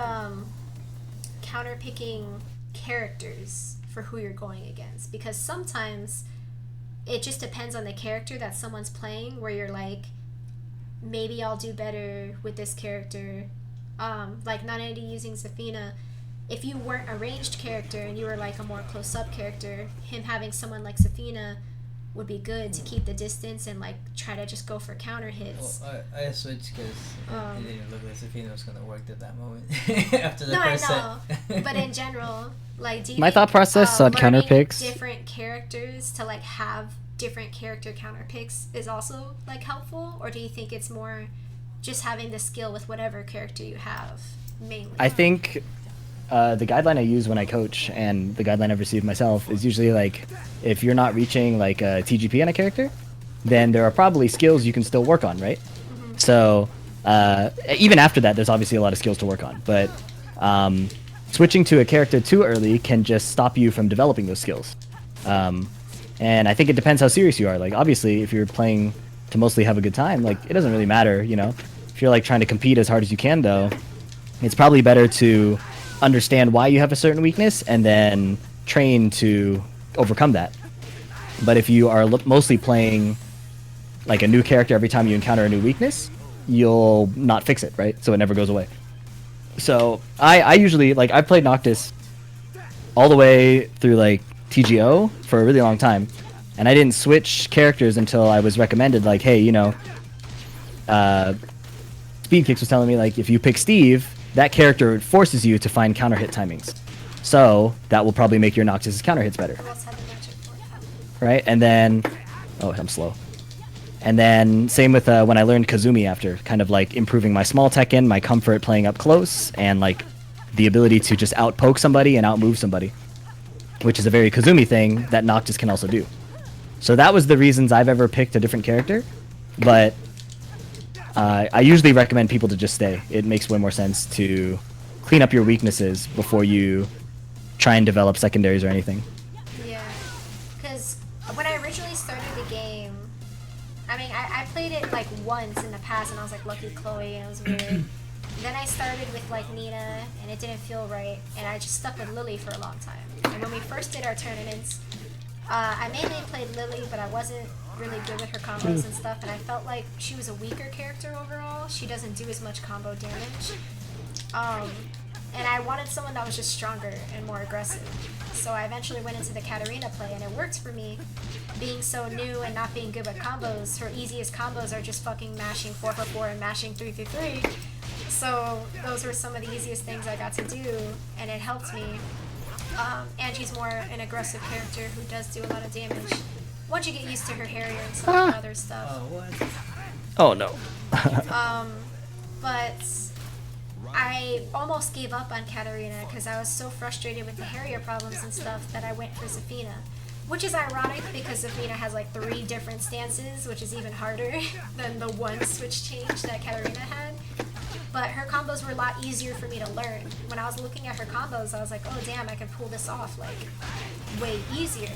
A: counterpicking characters for who you're going against? Because sometimes it just depends on the character that someone's playing, where you're like, maybe I'll do better with this character. Like Nanedi using Zafina, if you weren't a ranged character and you were like a more close-up character, him having someone like Zafina would be good to keep the distance and like try to just go for counter hits.
D: Well, I switched because it didn't look like Zafina was gonna work at that moment after the first set.
A: But in general, like, do you
C: My
A: think,
C: thought process on counter
A: learning
C: picks.
A: different characters to like have different character counter picks is also like helpful, or do you think it's more just having the skill with whatever character you have mainly?
C: I think the guideline I use when I coach, and the guideline I've received myself, is usually like, if you're not reaching like a TGP on a character, then there are probably skills you can still work on, right?
A: Mm-hmm.
C: So even after that, there's obviously a lot of skills to work on, but switching to a character too early can just stop you from developing those skills. And I think it depends how serious you are. Like, obviously, if you're playing to mostly have a good time, like, it doesn't really matter, you know? If you're like trying to compete as hard as you can, though, it's probably better to understand why you have a certain weakness and then train to overcome that. But if you are mostly playing like a new character every time you encounter a new weakness, you'll not fix it, right? So it never goes away. So I usually, like, I've played Noctis all the way through like TGO for a really long time, and I didn't switch characters until I was recommended, like, hey, you know, Phidx was telling me, like, if you pick Steve, that character forces you to find counter hit timings. So that will probably make your Noctis' counter hits better. Right? And then, oh, I'm slow. And then same with when I learned Kazumi after, kind of like improving my small Tekken, my comfort playing up close, and like the ability to just out-poke somebody and out-move somebody, which is a very Kazumi thing that Noctis can also do. So that was the reasons I've ever picked a different character, but I usually recommend people to just stay. It makes way more sense to clean up your weaknesses before you try and develop secondaries or anything.
A: Yeah, because when I originally started the game, I mean, I played it like once in the past, and I was like Lucky Chloe, and it was weird. Then I started with like Nina, and it didn't feel right, and I just stuck with Lily for a long time. And when we first did our tournaments, I mainly played Lily, but I wasn't really good with her combos and stuff, and I felt like she was a weaker character overall. She doesn't do as much combo damage. And I wanted someone that was just stronger and more aggressive. So I eventually went into the Katarina play, and it worked for me. Being so new and not being good with combos, her easiest combos are just fucking mashing 4 and mashing 3 So those were some of the easiest things I got to do, and it helped me. And she's more an aggressive character who does do a lot of damage. Once you get used to her Harrier and some of the other stuff.
D: Oh, what?
C: Oh no.
A: But I almost gave up on Katarina because I was so frustrated with the Harrier problems and stuff that I went for Zafina. Which is ironic because Zafina has like 3 different stances, which is even harder than the one switch change that Katarina had. But her combos were a lot easier for me to learn. When I was looking at her combos, I was like, oh damn, I can pull this off like way easier.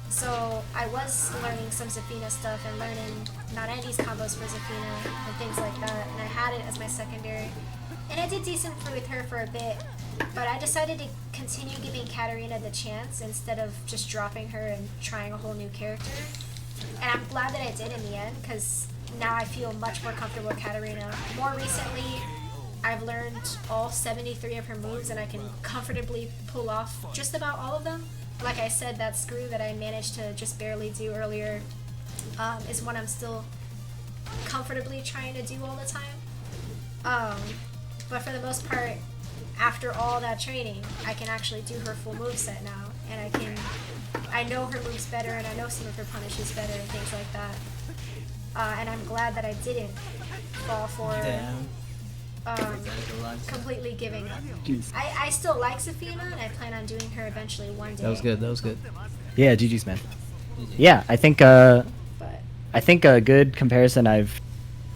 A: So I was learning some Zafina stuff and learning not Andy's combos for Zafina and things like that, and I had it as my secondary. And I did decent with her for a bit, but I decided to continue giving Katarina the chance instead of just dropping her and trying a whole new character. And I'm glad that I did in the end, because now I feel much more comfortable with Katarina. More recently, I've learned all 73 of her moves, and I can comfortably pull off just about all of them. Like I said, that screw that I managed to just barely do earlier is one I'm still comfortably trying to do all the time. But for the most part, after all that training, I can actually do her full moveset now, and I know her moves better, and I know some of her punishes better and things like that. And I'm glad that I didn't fall for completely giving up. I still like Zafina, and I plan on doing her eventually one day.
B: That was good. That was good.
C: Yeah, GG's, man. Yeah, I think a good comparison I've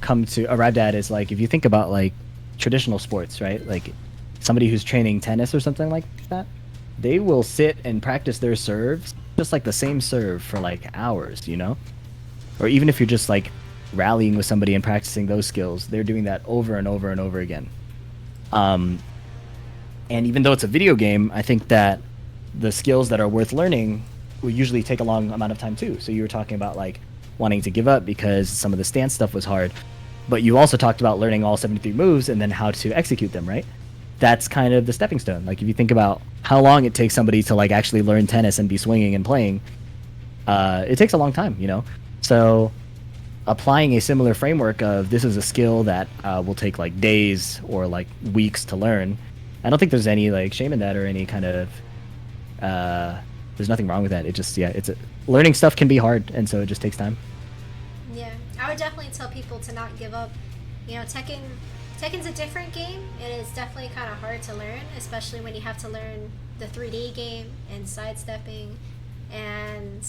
C: arrived at is, like, if you think about like traditional sports, right? Like somebody who's training tennis or something like that, they will sit and practice their serves, just like the same serve for like hours, you know? Or even if you're just like rallying with somebody and practicing those skills, they're doing that over and over and over again. And even though it's a video game, I think that the skills that are worth learning will usually take a long amount of time too. So you were talking about like wanting to give up because some of the stance stuff was hard, but you also talked about learning all 73 moves and then how to execute them, right? That's kind of the stepping stone. Like if you think about how long it takes somebody to like actually learn tennis and be swinging and playing, it takes a long time, you know? So applying a similar framework of this is a skill that will take like days or like weeks to learn, I don't think there's any like shame in that or any kind of there's nothing wrong with that. It just, yeah, learning stuff can be hard, and so it just takes time.
A: Yeah, I would definitely tell people to not give up. You know, Tekken's a different game, and it's definitely kind of hard to learn, especially when you have to learn the 3D game and sidestepping, and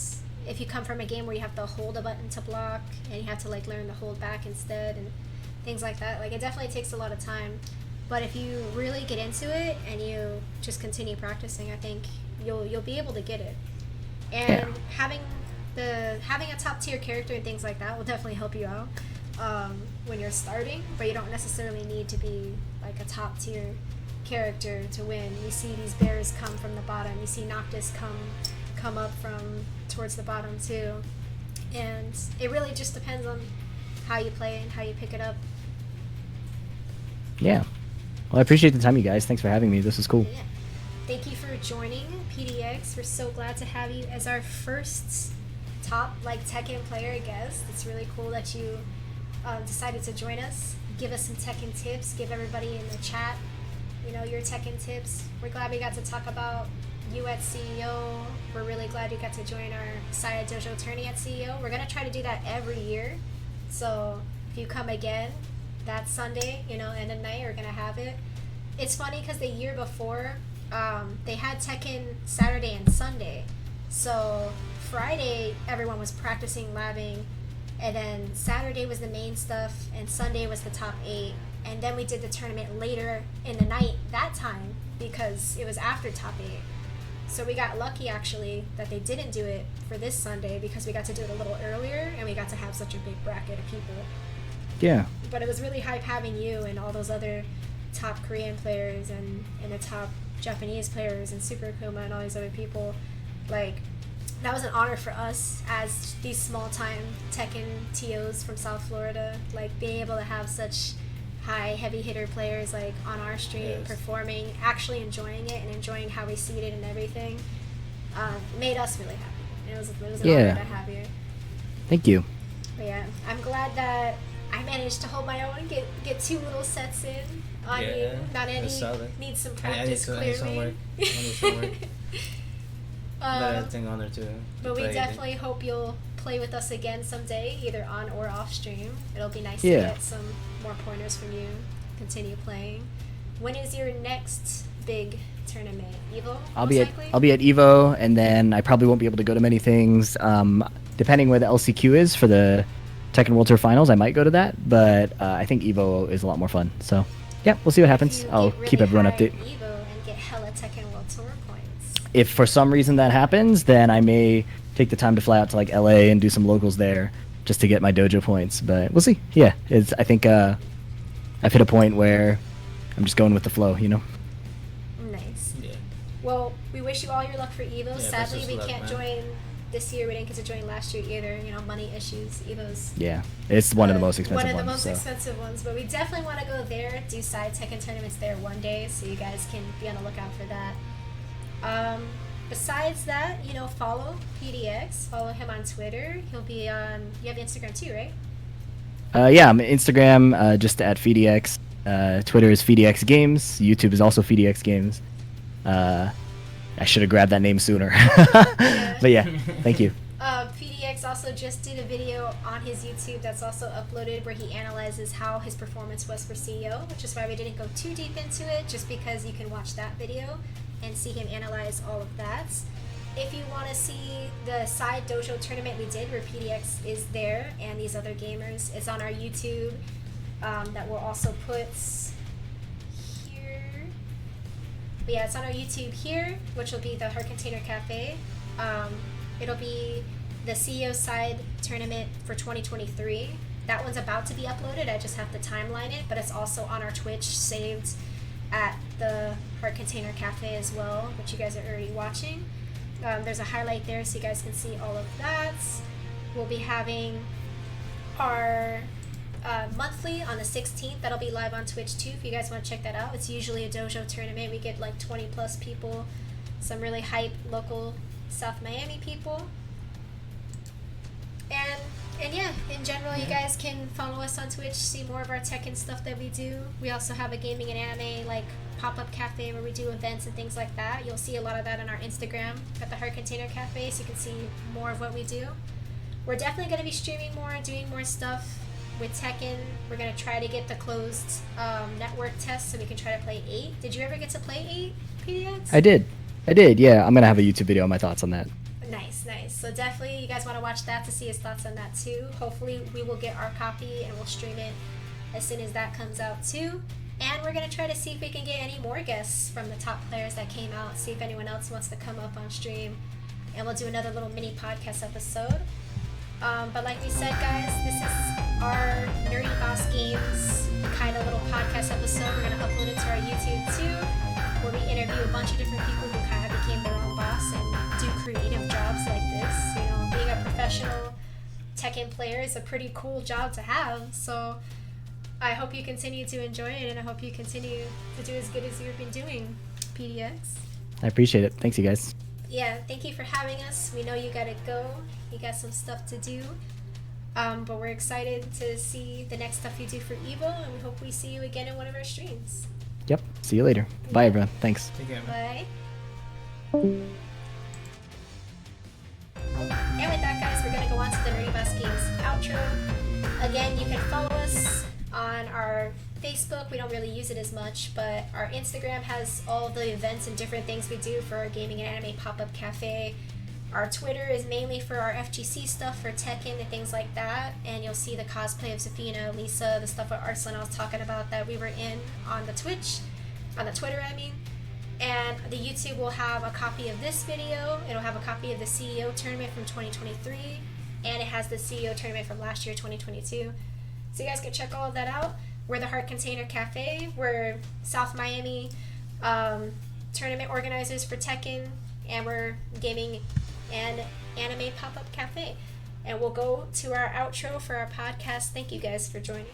A: if you come from a game where you have to hold a button to block, and you have to like learn to hold back instead, and things like that. Like, it definitely takes a lot of time, but if you really get into it and you just continue practicing, I think you'll be able to get it. And having a top tier character and things like that will definitely help you out when you're starting, but you don't necessarily need to be like a top tier character to win. You see these bears come from the bottom, you see Noctis come come up from towards the bottom too. And it really just depends on how you play and how you pick it up.
C: Yeah. Well, I appreciate the time, you guys. Thanks for having me. This was cool.
A: Yeah. Thank you for joining PDX. We're so glad to have you as our first top Tekken player guest. It's really cool that you decided to join us. Give us some Tekken tips. Give everybody in the chat, your Tekken tips. We're glad we got to talk about you at CEO. We're really glad you got to join our Saya Dojo tourney at CEO. We're gonna try to do that every year. So if you come again, that Sunday, end of night, we're gonna have it. It's funny because the year before, they had Tekken Saturday and Sunday. So Friday, everyone was practicing labbing, and then Saturday was the main stuff, and Sunday was the top 8. And then we did the tournament later in the night that time because it was after top 8. So we got lucky actually that they didn't do it for this Sunday because we got to do it a little earlier and we got to have such a big bracket of people.
C: Yeah.
A: But it was really hype having you and all those other top Korean players and the top Japanese players and Super Akuma and all these other people. That was an honor for us as these small time Tekken TOs from South Florida. Being able to have such high heavy hitter players on our stream, performing, actually enjoying it and enjoying how we see it and everything, made us really happy. It was an honor to have you.
C: Thank you.
A: But yeah, I'm glad that I managed to hold my own, get 2 little sets in on you. Not any needs some practice
D: I need some work. But I think honor to
A: but we
D: play
A: definitely hope you'll play with us again someday, either on or off stream. It'll be nice to get some more pointers from you. Continue playing. When is your next big tournament? Evo?
C: I'll be at Evo, and then I probably won't be able to go to many things. Depending where the LCQ is for the Tekken World Tour Finals, I might go to that. But I think Evo is a lot more fun. So yeah, we'll see what happens. I'll keep everyone updated.
A: Evo and get hella Tekken World Tour points.
C: If for some reason that happens, then I may take the time to fly out to LA and do some locals there just to get my dojo points. But we'll see. Yeah, I think I've hit a point where I'm just going with the flow,
A: Nice.
D: Yeah.
A: Well, we wish you all your luck for Evo.
D: Yeah,
A: Sadly, we
D: luck,
A: can't
D: man.
A: join this year. We didn't get to join last year either. Money issues. Evo's
C: Yeah, it's one of the most expensive
A: one of the
C: ones.
A: most expensive ones, but we definitely want to go there, do side Tekken tournaments there one day, so you guys can be on the lookout for that. Besides that, follow PDX, follow him on Twitter. He'll be on, you have Instagram too, right?
C: Yeah, I'm Instagram just at Phidx. Twitter is Phidx Games. YouTube is also Phidx Games. I should have grabbed that name sooner. But yeah, thank you.
A: PDX also just did a video on his YouTube that's also uploaded where he analyzes how his performance was for CEO, which is why we didn't go too deep into it, just because you can watch that video and see him analyze all of that. If you want to see the side dojo tournament we did where PDX is there and these other gamers, it's on our YouTube. That we'll also put here. But yeah, it's on our YouTube here, which will be the Heart Container Cafe. It'll be the CEO side tournament for 2023. That one's about to be uploaded. I just have to timeline it, but it's also on our Twitch saved at the Heart Container Cafe as well, which you guys are already watching. There's a highlight there so you guys can see all of that. We'll be having our monthly on the 16th. That'll be live on Twitch too if you guys want to check that out. It's usually a dojo tournament. We get 20 plus people, some really hype local South Miami people. And yeah, in general, you guys can follow us on Twitch, see more of our Tekken stuff that we do. We also have a gaming and anime pop-up cafe where we do events and things like that. You'll see a lot of that on our Instagram at the Heart Container Cafe, so you can see more of what we do. We're definitely going to be streaming more, doing more stuff with Tekken. We're going to try to get the closed network test so we can try to play 8. Did you ever get to play 8, PDX?
C: I did, yeah. I'm going to have a YouTube video on my thoughts on that.
A: Nice. So definitely you guys want to watch that to see his thoughts on that too. Hopefully we will get our copy and we'll stream it as soon as that comes out too. And we're going to try to see if we can get any more guests from the top players that came out, see if anyone else wants to come up on stream. And we'll do another little mini podcast episode. But like we said, guys, this is our Nerdybossgames kind of little podcast episode. We're going to upload it to our YouTube too. where we interview a bunch of different people who kind of became their own boss and do creative jobs like this. You know, being a professional Tekken player is a pretty cool job to have. So I hope you continue to enjoy it, and I hope you continue to do as good as you've been doing, PDX.
C: I appreciate it. Thanks, you guys.
A: Yeah, thank you for having us. We know you gotta go. You got some stuff to do. But we're excited to see the next stuff you do for Evo, and we hope we see you again in one of our streams.
C: Yep. See you later. Bye, everyone. Thanks.
D: Take care, man.
A: Bye. And with that, guys, we're going to go on to the Nerdybossgames outro. Again, you can follow us on our Facebook. We don't really use it as much, but our Instagram has all the events and different things we do for our gaming and anime pop-up cafe. Our Twitter is mainly for our FGC stuff, for Tekken and things like that, and you'll see the cosplay of Zafina, Lisa, the stuff with Arslan I was talking about that we were in on the Twitter I mean. And the YouTube will have a copy of this video, it'll have a copy of the CEO tournament from 2023, and it has the CEO tournament from last year, 2022. So you guys can check all of that out. We're the Heart Container Cafe, we're South Miami tournament organizers for Tekken, and we're gaming and anime pop-up cafe. And we'll go to our outro for our podcast. Thank you guys for joining.